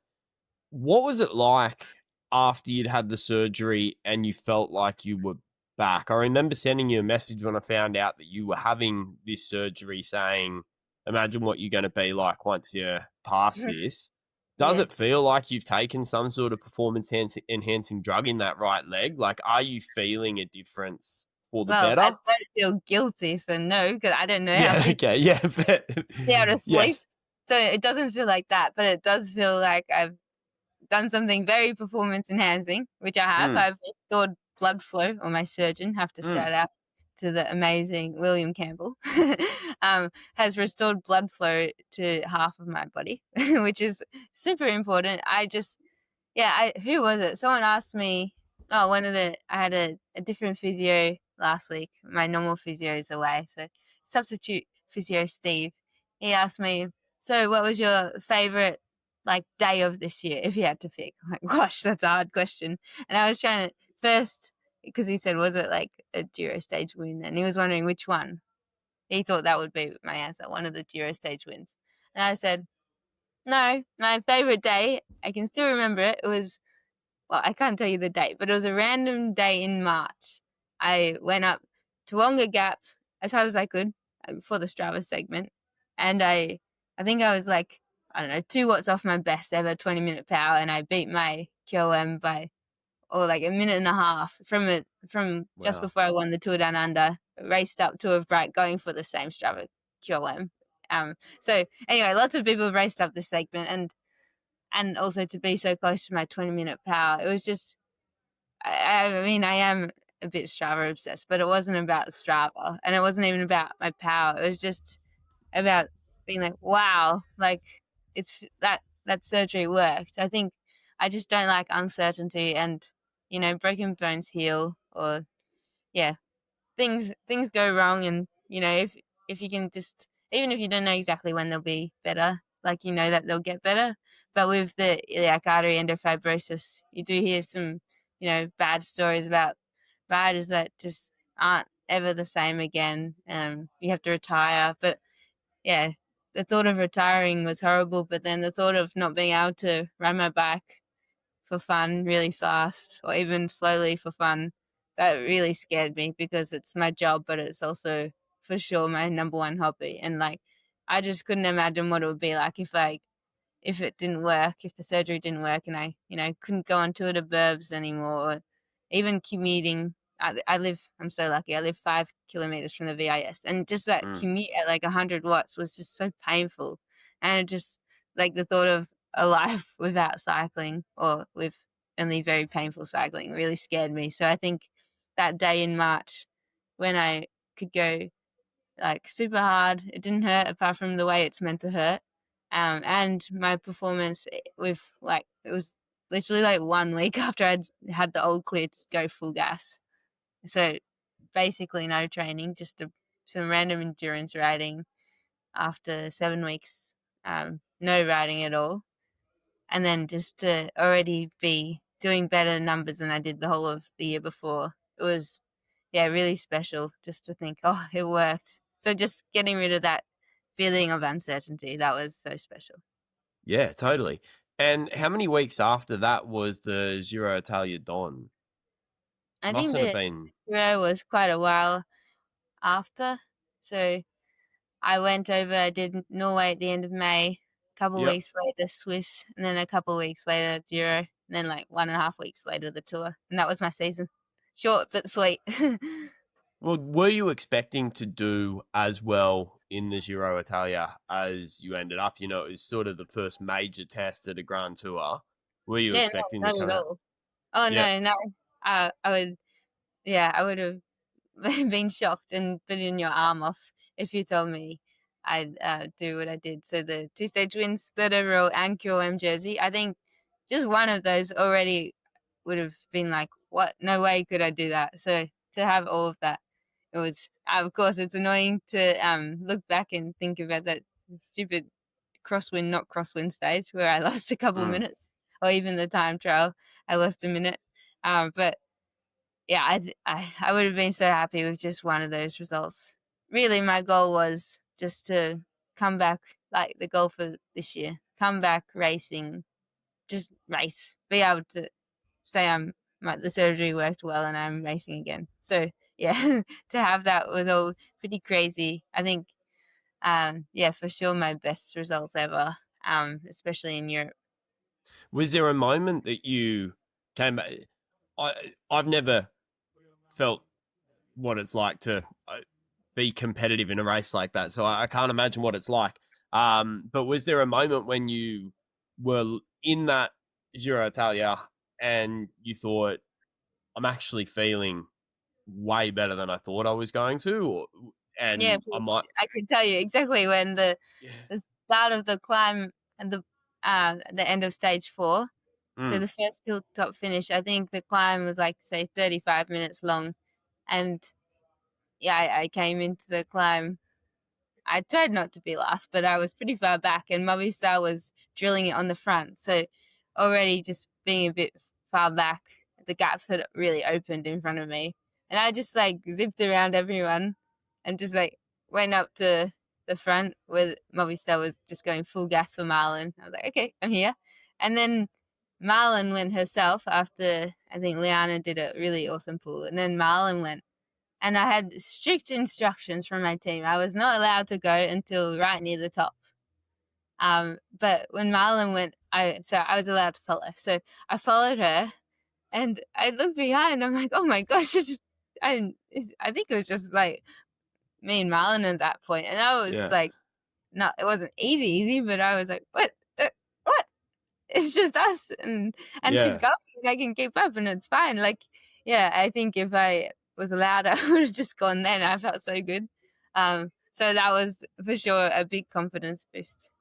what was it like after you'd had the surgery and you felt like you were back? I remember sending you a message when I found out that you were having this surgery saying, imagine what you're going to be like once you're past this. Does Yeah. it feel like you've taken some sort of performance enhancing drug in that right leg? Like, are you feeling a difference for the Well, I better? don't feel guilty, so no, because I don't know how Yeah, people okay, yeah. be able to sleep. Yes. So it doesn't feel like that, but it does feel like I've done something very performance enhancing, which I have. Mm, I've restored blood flow, or my surgeon, have to mm. shout out to the amazing William Campbell, has restored blood flow to half of my body, which is super important. Who was it? Someone asked me, I had a different physio last week. My normal physio is away. So substitute physio Steve, he asked me, so what was your favorite like day of this year if you had to pick? I'm like, gosh, that's a hard question. And I was trying to first, because he said, was it like a Giro stage win? And he was wondering which one. He thought that would be my answer, one of the Giro stage wins. And I said, no, my favorite day, I can still remember it. It was, well, I can't tell you the date, but it was a random day in March. I went up Toowoomba Gap as hard as I could for the Strava segment. And I think I was like, I don't know, 2 watts off my best ever 20-minute power. And I beat my QOM by, like a minute and a half from just Wow. before I won the Tour Down Under, raced up to a break going for the same Strava QOM. So anyway, lots of people have raced up this segment and also to be so close to my 20-minute power. It was just, I mean, I am a bit Strava obsessed, but it wasn't about Strava and it wasn't even about my power. It was just about being like, wow, like it's that surgery worked. I think I just don't like uncertainty and, broken bones heal or, yeah, things go wrong and, if you can just, even if you don't know exactly when they'll be better, like that they'll get better. But with the iliac artery endofibrosis, you do hear some, bad stories about riders that just aren't ever the same again. You have to retire. But yeah, the thought of retiring was horrible, but then the thought of not being able to ride my bike for fun really fast or even slowly for fun, that really scared me because it's my job, but it's also for sure my number one hobby. And like, I just couldn't imagine what it would be like if it didn't work, if the surgery didn't work and I, couldn't go on tour de burbs anymore, or even commuting. I'm so lucky. I live 5 kilometers from the VIS, and just that Mm. commute at like 100 watts was just so painful. And it just, like, the thought of a life without cycling or with only very painful cycling really scared me. So I think that day in March when I could go like super hard, it didn't hurt apart from the way it's meant to hurt. And my performance with like, it was literally like 1 week after I'd had the all clear to go full gas. So basically no training, just some random endurance riding after 7 weeks, no riding at all. And then just to already be doing better numbers than I did the whole of the year before. It was, yeah, really special just to think, oh, it worked. So just getting rid of that feeling of uncertainty, that was so special. Yeah, totally. And how many weeks after that was the Giro Italia Donne? I think Mustn't have the been. Giro was quite a while after. So I went over, I did Norway at the end of May, a couple of Yep. weeks later Swiss, and then a couple of weeks later Giro, and then like 1.5 weeks later the Tour. And that was my season. Short but sweet. Well, were you expecting to do as well in the Giro Italia as you ended up? You know, it was sort of the first major test at a Grand Tour. Were you Yeah, expecting no, to not come at out? all. Oh Yep. no, no. I would have been shocked and bitten your arm off if you told me I'd do what I did. So the 2 stage wins, third overall, and QOM jersey. I think just one of those already would have been like, what? No way could I do that. So to have all of that, it was. Of course, it's annoying to look back and think about that stupid crosswind, not crosswind stage where I lost a couple Mm. minutes, or even the time trial, I lost a minute. But yeah, I would have been so happy with just one of those results. Really, my goal was just to come back, like the goal for this year, come back racing just race, be able to say the surgery worked well and I'm racing again. So yeah, to have that was all pretty crazy. I think, for sure my best results ever, especially in Europe. Was there a moment that you came back? I've never felt what it's like to be competitive in a race like that, so I can't imagine what it's like. But was there a moment when you were in that Giro Italia and you thought, I'm actually feeling way better than I thought I was going to, Yeah, I might. I can tell you exactly when the start of the climb and the end of stage 4. So the first hilltop finish, I think the climb was like, say, 35 minutes long, and I came into the climb. I tried not to be last, but I was pretty far back, and Movistar was drilling it on the front. So already just being a bit far back, the gaps had really opened in front of me. And I just like zipped around everyone and just like went up to the front where Movistar was just going full gas for Marlon. I was like, okay, I'm here. And then Marlon went herself after I think Liana did a really awesome pull. And then Marlon went. And I had strict instructions from my team. I was not allowed to go until right near the top. But when Marlon went, I was allowed to follow. So I followed her, and I looked behind. I'm like, oh my gosh! I think it was just like me and Marlon at that point, and I was like, not, it wasn't easy, but I was like, what? What? It's just us, and she's going, and I can keep up, and it's fine. Like, yeah, I think if I was allowed, I would have just gone then. I felt so good. So that was for sure a big confidence boost.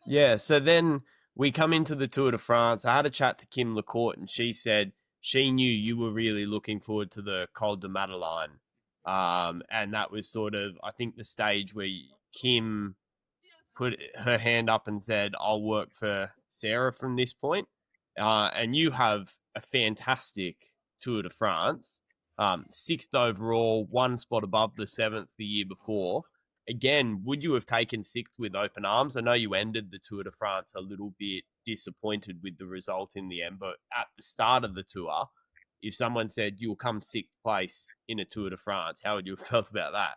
Yeah, so then we come into the Tour de France. I had a chat to Kim Lacourt, and she said she knew you were really looking forward to the Col de Madeleine. And that was sort of, I think, the stage where Kim put her hand up and said, I'll work for Sarah from this point. And you have a fantastic Tour de France, 6th overall, 1 spot above the 7th the year before. Again, would you have taken 6th with open arms? I know you ended the Tour de France a little bit disappointed with the result in the end, but at the start of the tour, if someone said you'll come 6th place in a Tour de France, how would you have felt about that?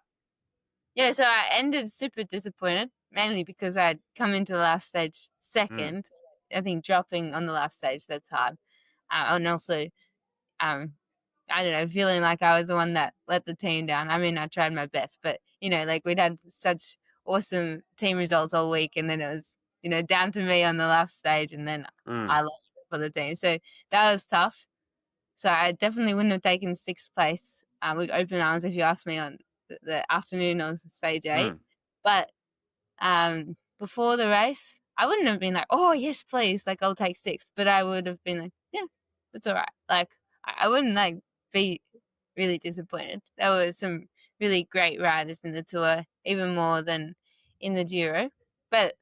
Yeah, so I ended super disappointed, mainly because I'd come into the last stage second. I think dropping on the last stage, that's hard. And also, I don't know, feeling like I was the one that let the team down. I mean, I tried my best, but, like we'd had such awesome team results all week, and then it was, down to me on the last stage, and then I lost for the team. So that was tough. So I definitely wouldn't have taken 6th place with open arms if you asked me on the afternoon of stage 8. But before the race, I wouldn't have been like, oh, yes, please, like I'll take 6th. But I would have been like, yeah, it's all right. Like I wouldn't like be really disappointed. There were some really great riders in the Tour, even more than in the Giro. But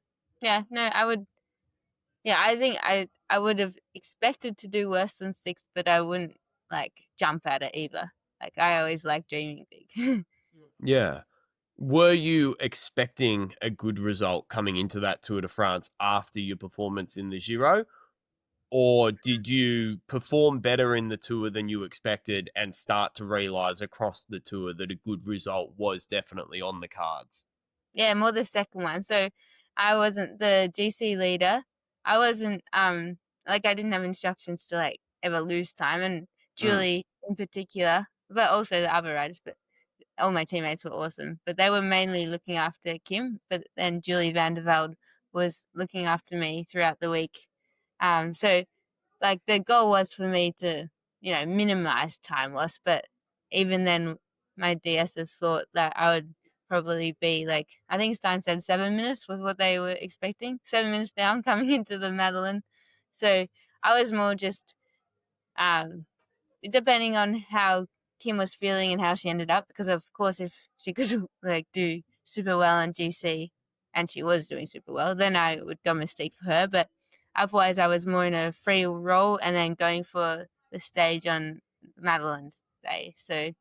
yeah, no, I would. Yeah, I think I would have expected to do worse than 6th, but I wouldn't like jump at it either. Like I always like dreaming big. Yeah. Were you expecting a good result coming into that Tour de France after your performance in the Giro? Or did you perform better in the Tour than you expected and start to realise across the Tour that a good result was definitely on the cards? Yeah, more the second one. So I wasn't the GC leader. I wasn't like I didn't have instructions to like ever lose time, and Julie in particular, but also the other riders, but all my teammates were awesome. But they were mainly looking after Kim, but then Julie van der Velde was looking after me throughout the week. So like the goal was for me to, minimize time loss, but even then my DSs thought that I would probably be like, I think Stein said 7 minutes was what they were expecting, 7 minutes down coming into the Madeleine. So I was more just depending on how Kim was feeling and how she ended up, because of course if she could like do super well on GC, and she was doing super well, then I would domestique for her. But otherwise I was more in a free roll and then going for the stage on Madeleine's day. So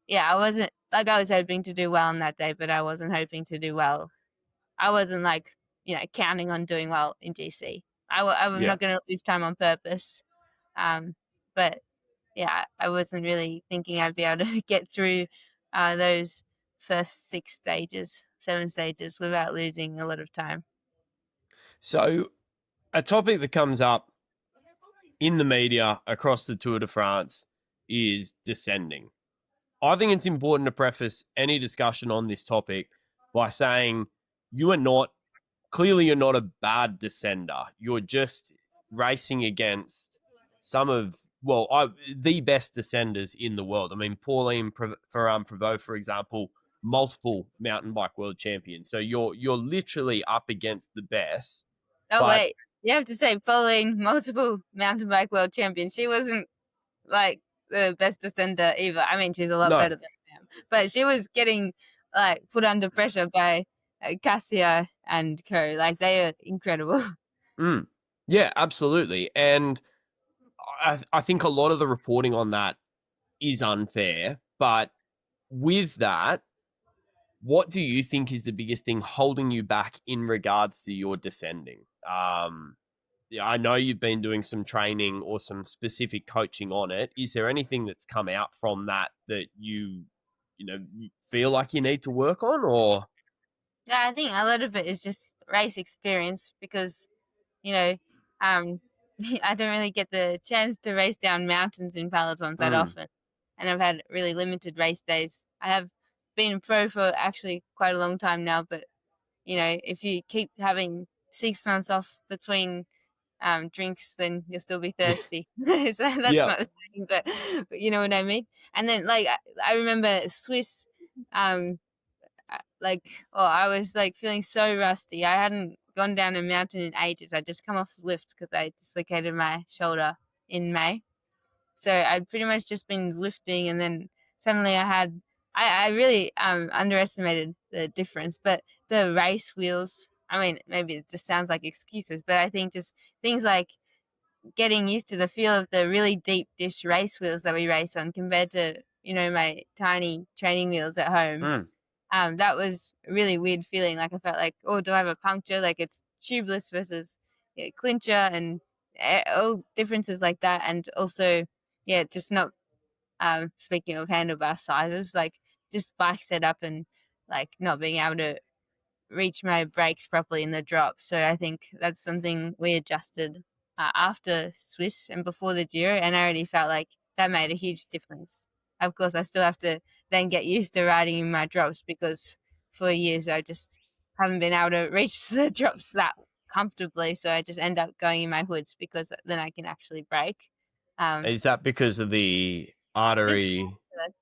yeah, I wasn't like, I was hoping to do well on that day, but I wasn't hoping to do well. I wasn't like, counting on doing well in GC. I'm not going to lose time on purpose. But yeah, I wasn't really thinking I'd be able to get through those first 7 stages without losing a lot of time. So a topic that comes up in the media across the Tour de France is descending. I think it's important to preface any discussion on this topic by saying you're not a bad descender. You're just racing against the best descenders in the world. I mean, Pauline Ferrand-Prévot, for example, multiple mountain bike world champion. So you're literally up against the best. Oh, wait. You have to say Pauline, multiple mountain bike world champion. She wasn't like the best descender either. I mean, she's a lot better than them. But she was getting like put under pressure by Cassia and co. Like, they are incredible. Yeah, absolutely. And I think a lot of the reporting on that is unfair. But with that, what do you think is the biggest thing holding you back in regards to your descending? I know you've been doing some training or some specific coaching on it. Is there anything that's come out from that you feel like you need to work on, or? Yeah, I think a lot of it is just race experience because, I don't really get the chance to race down mountains in pelotons that often. And I've had really limited race days. I have been a pro for actually quite a long time now, but, if you keep having 6 months off between drinks, then you'll still be thirsty. So that's not the same, but you know what I mean? And then, like, I remember Swiss, I was like feeling so rusty. I hadn't gone down a mountain in ages. I'd just come off Zwift because I dislocated my shoulder in May. So I'd pretty much just been Zwifting, and then suddenly I really underestimated the difference. But the race wheels, I mean, maybe it just sounds like excuses, but I think just things like getting used to the feel of the really deep dish race wheels that we race on compared to, my tiny training wheels at home. That was a really weird feeling. Like, I felt like, oh, do I have a puncture? Like, it's tubeless versus clincher and all differences like that. And also, just not, speaking of handlebar sizes, like just bike setup and like not being able to reach my brakes properly in the drop. So I think that's something we adjusted after Swiss and before the Giro, and I already felt like that made a huge difference. Of course, I still have to then get used to riding in my drops because for years I just haven't been able to reach the drops that comfortably, so I just end up going in my hoods because then I can actually brake. Is that because of the artery?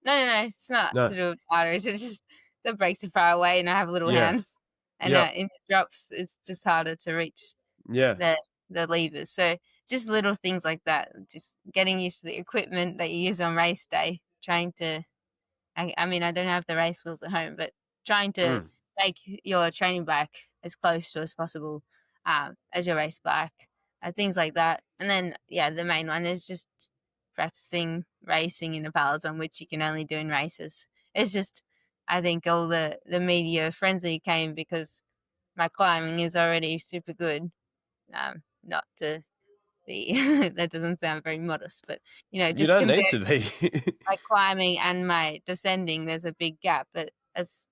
No, it's not to do with arteries. It's just the brakes are far away and I have little hands. And in the drops, it's just harder to reach the levers. So just little things like that. Just getting used to the equipment that you use on race day. Trying to, I mean, I don't have the race wheels at home, but trying to make your training bike as close to as possible as your race bike. Things like that. And then, the main one is just practicing racing in a peloton, which you can only do in races. It's just, I think all the media frenzy came because my climbing is already super good. Not to be, that doesn't sound very modest, but, just you don't need to be. My climbing and my descending, there's a big gap, but it's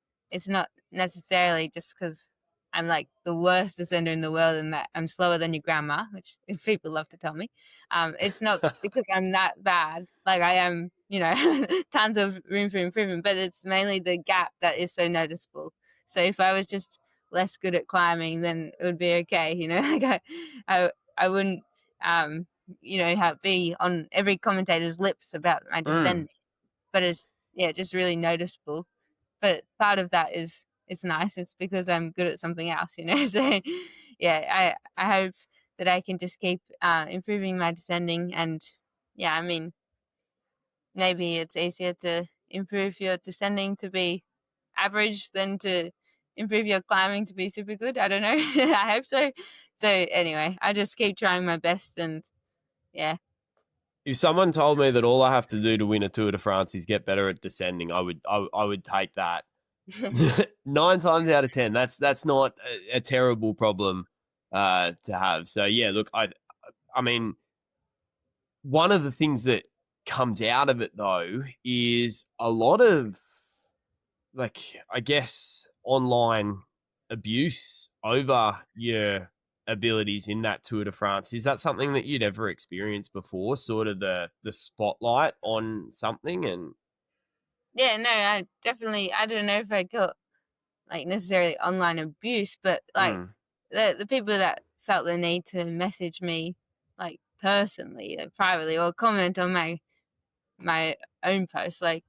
not necessarily just because I'm like the worst descender in the world and that I'm slower than your grandma, which people love to tell me. It's not because I'm that bad. Like, I am, tons of room for improvement, but it's mainly the gap that is so noticeable. So if I was just less good at climbing, then it would be okay. Like I wouldn't, be on every commentator's lips about my descending, but it's just really noticeable. But part of that is it's nice. It's because I'm good at something else, So I hope that I can just keep improving my descending. And I mean, maybe it's easier to improve your descending to be average than to improve your climbing to be super good. I don't know. I hope so. So anyway, I just keep trying my best, and if someone told me that all I have to do to win a Tour de France is get better at descending, I would take that. 9 times out of 10. That's not a terrible problem to have. So yeah, look, I mean, one of the things that comes out of it though is a lot of, like, I guess, online abuse over your abilities in that Tour de France. Is that something that you'd ever experienced before? Sort of the spotlight on something? And Yeah, no, I don't know if I got like necessarily online abuse, but like the people that felt the need to message me like personally, like, privately, or comment on my own post, like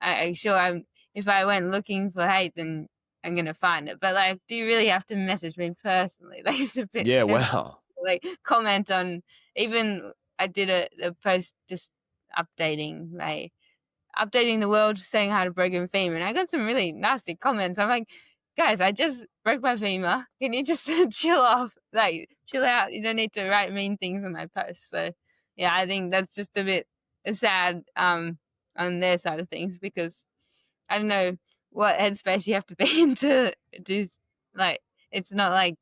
if I went looking for hate, then I'm gonna find it. But like, do you really have to message me personally? Like, it's a bit yeah, wow. like comment on, even I did a post just updating the world, saying how to broken femur, and I got some really nasty comments. I'm like, guys, I just broke my femur. Can you just chill off? Like, chill out. You don't need to write mean things on my post. So yeah, I think that's just a bit sad on their side of things, because I don't know what headspace you have to be in to do, like, it's not like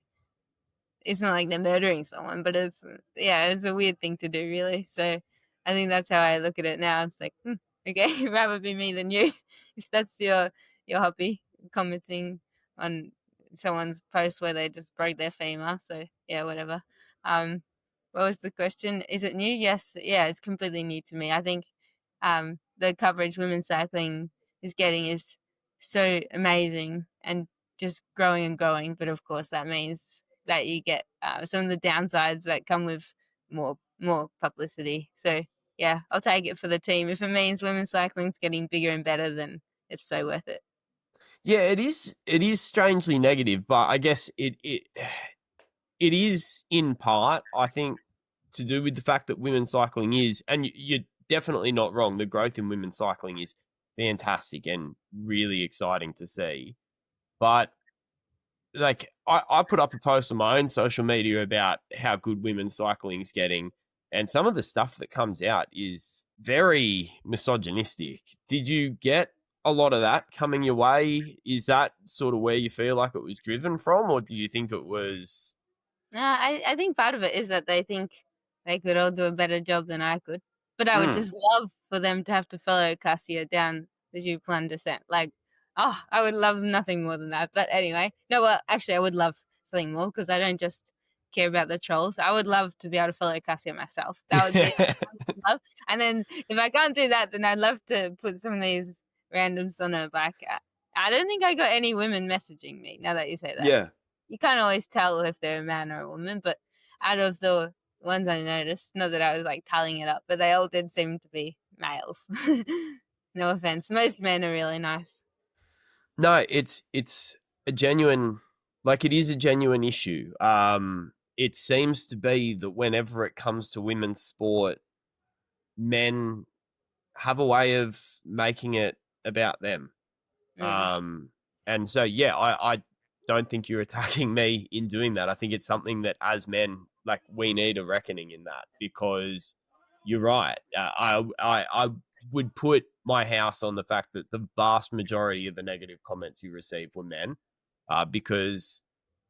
they're murdering someone, but it's a weird thing to do, really. So I think that's how I look at it now. It's like, okay, rather be me than you, if that's your hobby, commenting on someone's post where they just broke their femur. So yeah, whatever. What was the question? Is it new? Yes, yeah, it's completely new to me. I think the coverage women's cycling is getting is so amazing and just growing and growing. But of course, that means that you get some of the downsides that come with more publicity. So yeah, I'll take it for the team. If it means women's cycling's getting bigger and better, then it's so worth it. Yeah, it is. It is strangely negative, but I guess it is in part, I think, to do with the fact that women's cycling is, and you're definitely not wrong, the growth in women's cycling is fantastic and really exciting to see. But like, I put up a post on my own social media about how good women's cycling is getting, and some of the stuff that comes out is very misogynistic. Did you get a lot of that coming your way? Is that sort of where you feel like it was driven from, or do you think it was? I think part of it is that they think they could all do a better job than I could. But I would just love for them to have to follow Cassia down the Juplin descent. Like, oh, I would love nothing more than that. But anyway, no, well, actually, I would love something more, because I don't just care about the trolls. I would love to be able to follow Cassia myself. That would be love. And then if I can't do that, then I'd love to put some of these randoms on her back. I don't think I got any women messaging me, now that you say that. Yeah. You can't always tell if they're a man or a woman, but out of the ones I noticed, not that I was like tallying it up, but they all did seem to be males. No offense. Most men are really nice. No, it's a genuine, like, it is a genuine issue. It seems to be that whenever it comes to women's sport, men have a way of making it about them. And so, yeah, I don't think you're attacking me in doing that. I think it's something that, as men, like, we need a reckoning in that, because you're right. I would put my house on the fact that the vast majority of the negative comments you receive were men, because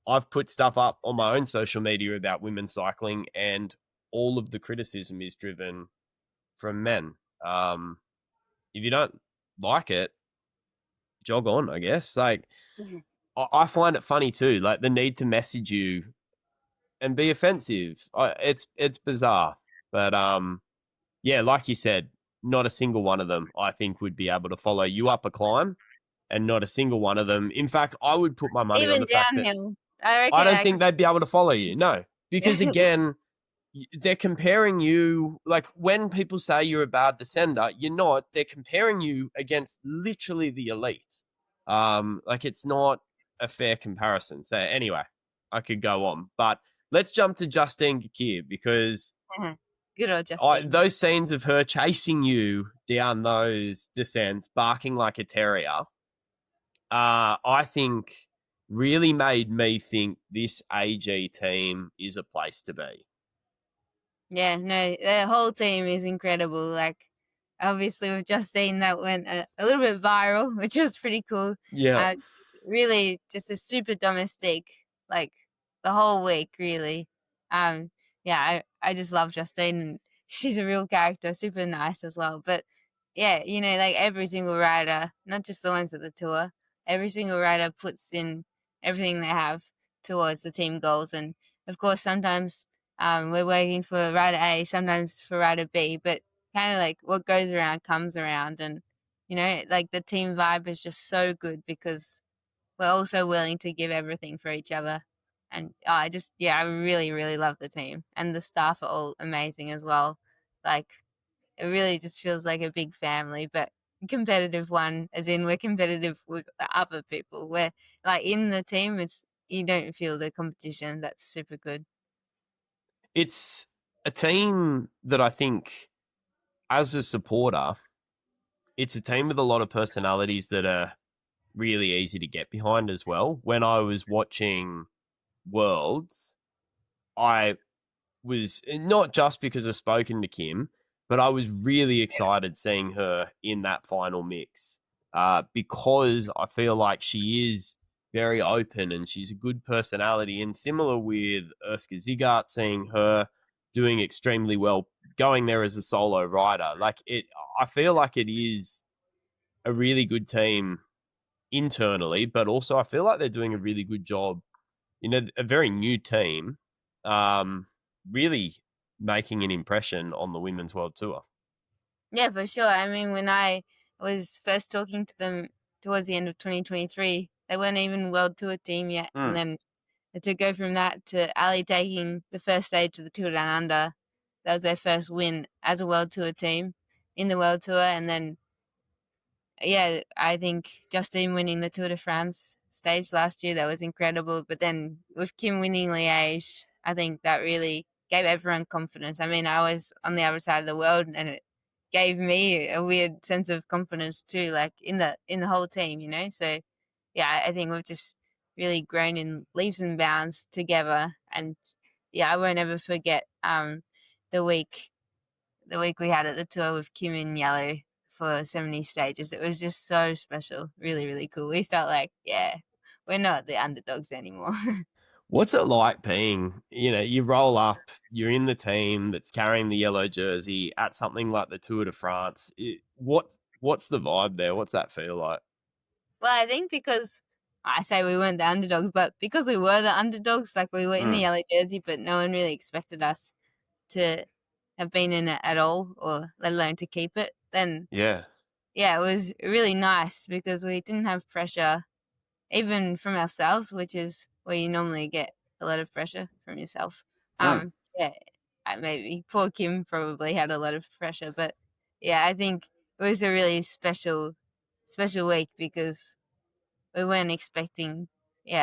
I've put stuff up on my own social media about women's cycling, and all of the criticism is driven from men. If you don't like it, jog on, I guess. Like, I find it funny too, like the need to message you and be offensive. It's bizarre, but yeah, like you said, not a single one of them, I think, would be able to follow you up a climb, and not a single one of them. In fact, I would put my money on the fact that downhill, I don't think they'd be able to follow you. No, because again, they're comparing you, like, when people say you're a bad descender, you're not. They're comparing you against literally the elite. Like, it's not a fair comparison. So anyway, I could go on, but let's jump to Justine Gakir, because good old Justine. Those scenes of her chasing you down those descents, barking like a terrier, I think really made me think this AG team is a place to be. Yeah, no, the whole team is incredible. Like, obviously with Justine, that went a little bit viral, which was pretty cool. Yeah. Really just a super domestique, like, the whole week, really. Yeah, I just love Justine, and she's a real character, super nice as well. But yeah, like every single rider, not just the ones at the tour, every single rider puts in everything they have towards the team goals. And of course, sometimes we're waiting for rider A, sometimes for rider B, but kind of like what goes around comes around. And, like the team vibe is just so good because we're also willing to give everything for each other. And I really, really love the team. And the staff are all amazing as well. Like, it really just feels like a big family, but competitive one, as in we're competitive with other people. We're like in the team, you don't feel the competition. That's super good. It's a team that I think, as a supporter, it's a team with a lot of personalities that are really easy to get behind as well. When I was watching Worlds, I was not just because I've spoken to Kim, but I was really excited seeing her in that final mix because I feel like she is very open and she's a good personality. And similar with Urska Zigart, seeing her doing extremely well, going there as a solo rider. I feel like it is a really good team internally, but also I feel like they're doing a really good job in a very new team, really making an impression on the Women's World Tour. Yeah, for sure. I mean, when I was first talking to them towards the end of 2023, they weren't even World Tour team yet. And then to go from that to Ali taking the first stage of the Tour Down Under, that was their first win as a World Tour team in the World Tour. And then, yeah, I think Justine winning the Tour de France stage last year, that was incredible. But then with Kim winning Liège, I think that really gave everyone confidence. I mean, I was on the other side of the world, and it gave me a weird sense of confidence too, like in the whole team, So yeah, I think we've just really grown in leaps and bounds together. And yeah, I won't ever forget the week we had at the tour with Kim in yellow for 70 stages. It was just so special. Really, really cool. We felt like, yeah, we're not the underdogs anymore. What's it like being, you roll up, you're in the team that's carrying the yellow jersey at something like the Tour de France? What's the vibe there? What's that feel like? Well, I think because I say we weren't the underdogs, but because we were the underdogs, like we were in the yellow jersey, but no one really expected us to have been in it at all, or let alone to keep it, then Yeah. it was really nice because we didn't have pressure even from ourselves, which is where you normally get a lot of pressure from yourself. Yeah, maybe poor Kim probably had a lot of pressure, but yeah, I think it was a really special week because we weren't expecting,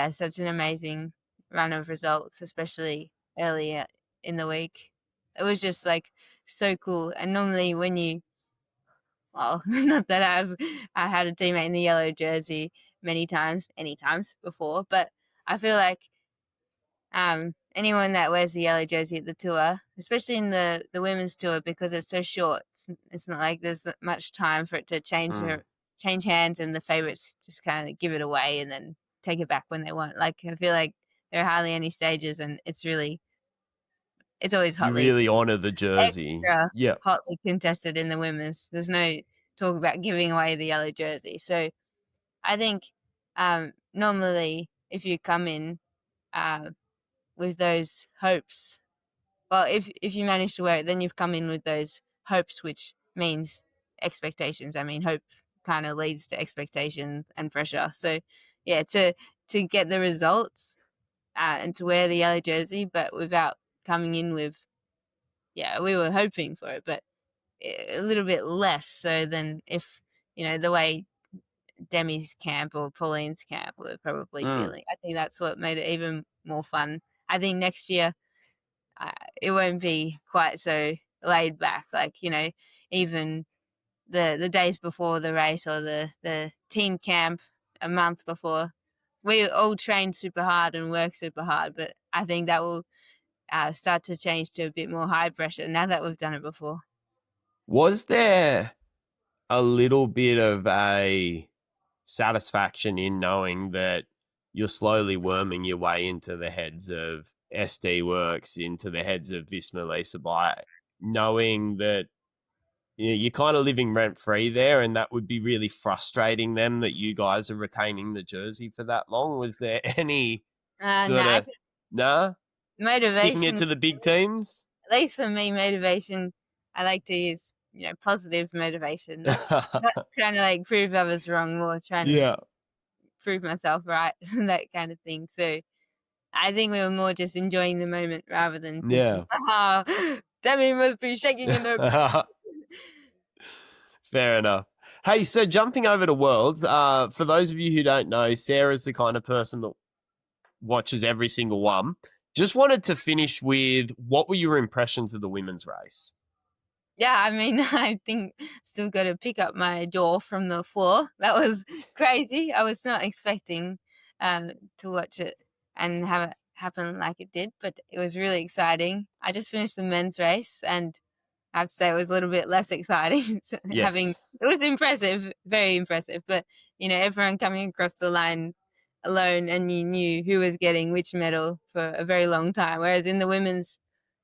such an amazing run of results, especially earlier in the week. It was just like so cool. And normally when well, not that I had a teammate in the yellow jersey many times before, but I feel like anyone that wears the yellow jersey at the tour, especially in the women's tour, because it's so short, it's not like there's much time for it to change hands, and the favorites just kind of give it away and then take it back when they want. Like, I feel like there are hardly any stages, and it's always You hotly really honor the jersey. extra Yeah. hotly contested in the women's. There's no talk about giving away the yellow jersey. So I think normally if you come in with those hopes, well, if you manage to wear it, then you've come in with those hopes, which means expectations. I mean, hope kind of leads to expectations and pressure. So yeah, to get the results and to wear the yellow jersey, but without coming in with, we were hoping for it, but a little bit less so than if, the way Demi's camp or Pauline's camp were probably feeling. I think that's what made it even more fun. I think next year it won't be quite so laid back. Like, even the days before the race or the team camp a month before, we all train super hard and work super hard, but I think that will start to change to a bit more high pressure now that we've done it before. Was there a little bit of a satisfaction in knowing that you're slowly worming your way into the heads of SD Works, into the heads of Visma Lease by knowing that you're kind of living rent free there, and that would be really frustrating them that you guys are retaining the jersey for that long. Was there any sort No, of sticking it motivation, to the big teams? at least for me, motivation, I like to use, positive motivation, not trying to like prove others wrong, more trying to prove myself right, that kind of thing. So I think we were more just enjoying the moment rather than thinking, Demi must be shaking in her. Fair enough. Hey, so jumping over to Worlds, for those of you who don't know, Sarah's the kind of person that watches every single one. Just wanted to finish with, what were your impressions of the women's race? Yeah, I mean, I think still got to pick up my jaw from the floor. That was crazy. I was not expecting to watch it and have it happen like it did, but it was really exciting. I just finished the men's race, and I have to say it was a little bit less exciting. Yes. It was impressive, very impressive, but everyone coming across the line alone, and you knew who was getting which medal for a very long time. Whereas in the women's,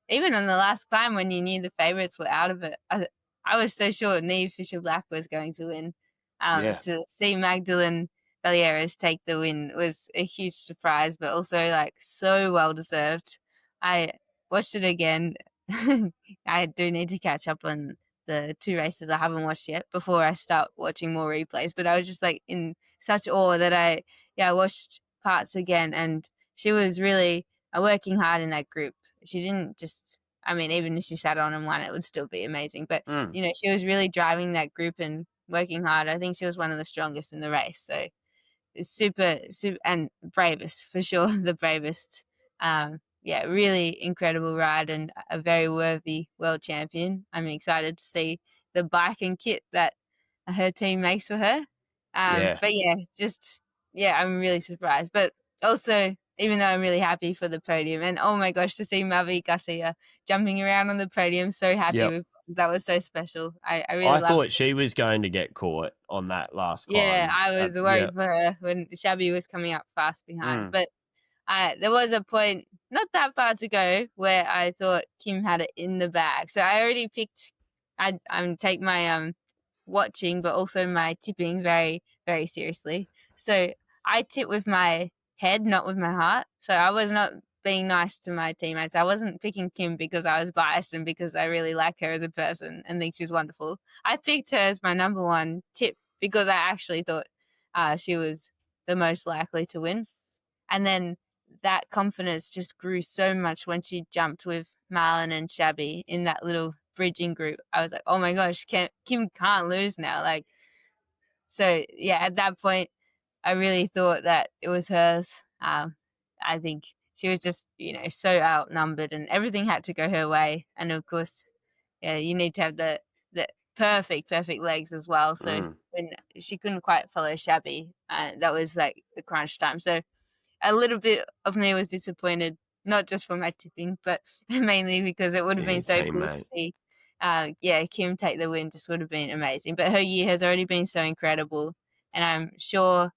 even on the last climb when you knew the favourites were out of it, I was so sure Niamh Fisher-Black was going to win. To see Magdalene Valieres take the win was a huge surprise, but also like so well deserved. I watched it again. I do need to catch up on the 2 races I haven't watched yet before I start watching more replays. But I was just like in such awe that I watched parts again, and she was really working hard in that group. She didn't just, even if she sat on and won, it would still be amazing. But, she was really driving that group and working hard. I think she was one of the strongest in the race. So it's super, and bravest, for sure, the bravest. Really incredible ride and a very worthy world champion. I'm excited to see the bike and kit that her team makes for her. But I'm really surprised. But also, even though I'm really happy for the podium, and oh my gosh, to see Mavi Garcia jumping around on the podium, so happy with that was so special. I thought she was going to get caught on that last climb. Yeah, I was worried for her when Shabby was coming up fast behind. But there was a point not that far to go where I thought Kim had it in the bag. So I already picked. I take my watching, but also my tipping very, very seriously. So I tip with my head, not with my heart. So I was not being nice to my teammates. I wasn't picking Kim because I was biased and because I really like her as a person and think she's wonderful. I picked her as my number 1 tip because I actually thought she was the most likely to win. And then that confidence just grew so much when she jumped with Marlon and Shabby in that little bridging group. I was like, oh my gosh, Kim can't lose now. At that point, I really thought that it was hers. I think she was just, so outnumbered and everything had to go her way. And of course, you need to have the perfect legs as well. So when she couldn't quite follow Shabby, that was like the crunch time. So a little bit of me was disappointed, not just for my tipping, but mainly because it would have been so cool to see Kim take the win. Just would have been amazing. But her year has already been so incredible, and I'm sure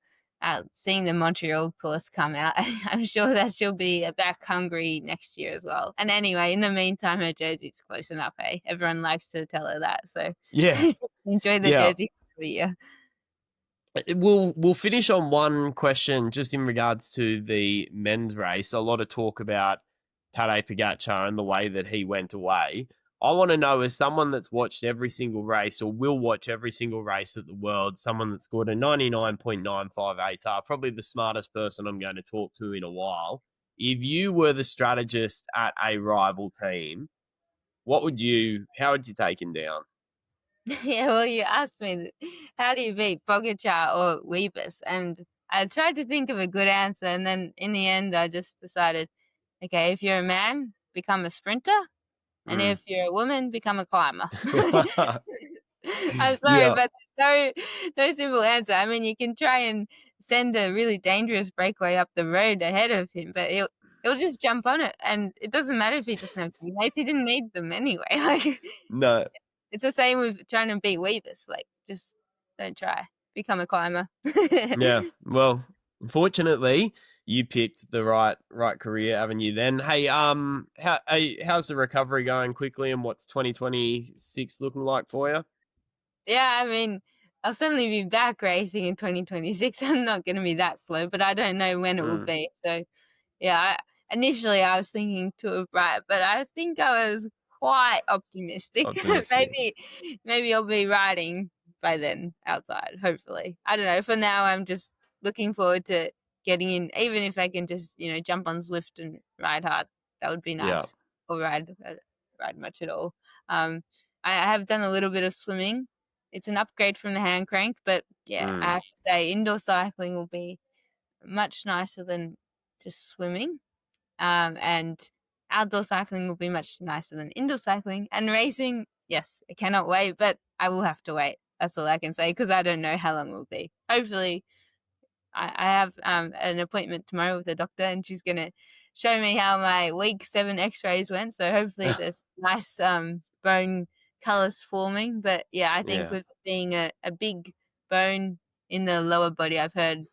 seeing the Montreal course come out, I'm sure that she'll be back hungry next year as well. And anyway, in the meantime, her jersey's close enough, eh? Everyone likes to tell her that. So enjoy the jersey for the year. We'll finish on one question just in regards to the men's race. A lot of talk about Tadej Pogačar and the way that he went away. I want to know, as someone that's watched every single race or will watch every single race at the World, someone that scored a 99.95 ATAR, probably the smartest person I'm going to talk to in a while. If you were the strategist at a rival team, how would you take him down? Yeah, well, you asked me, how do you beat Pogačar or Wiebes? And I tried to think of a good answer, and then in the end, I just decided, okay, if you're a man, become a sprinter, and if you're a woman, become a climber. I'm sorry, but no simple answer. I mean, you can try and send a really dangerous breakaway up the road ahead of him, but he'll just jump on it, and it doesn't matter if he doesn't have teammates. He didn't need them anyway. No. It's the same with trying to beat Wiebes. Just don't try. Become a climber. Yeah, well, Unfortunately, you picked the right career avenue then. Hey, how's the recovery going quickly, and what's 2026 looking like for you? Yeah, I mean, I'll certainly be back racing in 2026. I'm not going to be that slow, but I don't know when it will be. So, yeah, initially I was thinking Tour of Bright, but I think I was quite optimistic. maybe I'll be riding by then outside, hopefully. I don't know. For now, I'm just looking forward to getting in, even if I can just, jump on Zwift and ride hard. That would be nice. Yeah. Or ride much at all. I have done a little bit of swimming. It's an upgrade from the hand crank, but yeah, I have to say indoor cycling will be much nicer than just swimming. And outdoor cycling will be much nicer than indoor cycling. And racing, yes, I cannot wait, but I will have to wait. That's all I can say because I don't know how long it will be. Hopefully, I have an appointment tomorrow with the doctor, and she's gonna show me how my week 7 X-rays went. So hopefully, there's nice bone callus forming. But yeah, I think with it being a big bone in the lower body, I've heard.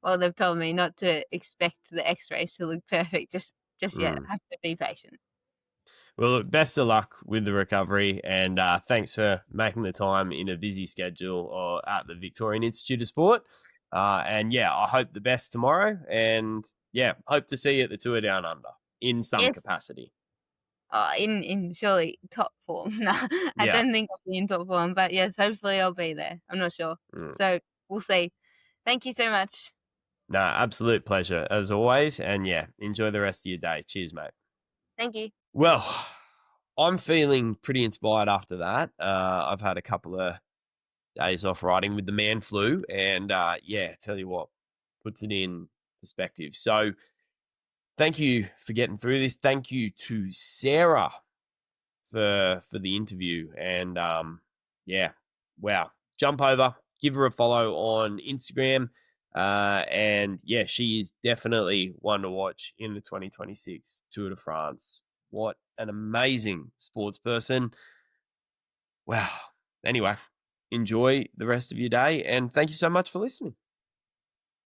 Well, they've told me not to expect the X-rays to look perfect just yet. I have to be patient. Well, look, best of luck with the recovery, and thanks for making the time in a busy schedule or at the Victorian Institute of Sport. And yeah, I hope the best tomorrow, and yeah, hope to see you at the Tour Down Under in some capacity. In surely top form. No, I don't think I'll be in top form, but yes, hopefully I'll be there. I'm not sure. So we'll see. Thank you so much. No, absolute pleasure as always. And yeah, enjoy the rest of your day. Cheers, mate. Thank you. Well, I'm feeling pretty inspired after that. I've had a couple of days off riding with the man flu, and yeah, tell you what, puts it in perspective. So thank you for getting through this. Thank you to Sarah for the interview. And yeah, wow. Jump over, give her a follow on Instagram. And yeah, she is definitely one to watch in the 2026 Tour de France. What an amazing sports person. Wow. Anyway, enjoy the rest of your day, and thank you so much for listening.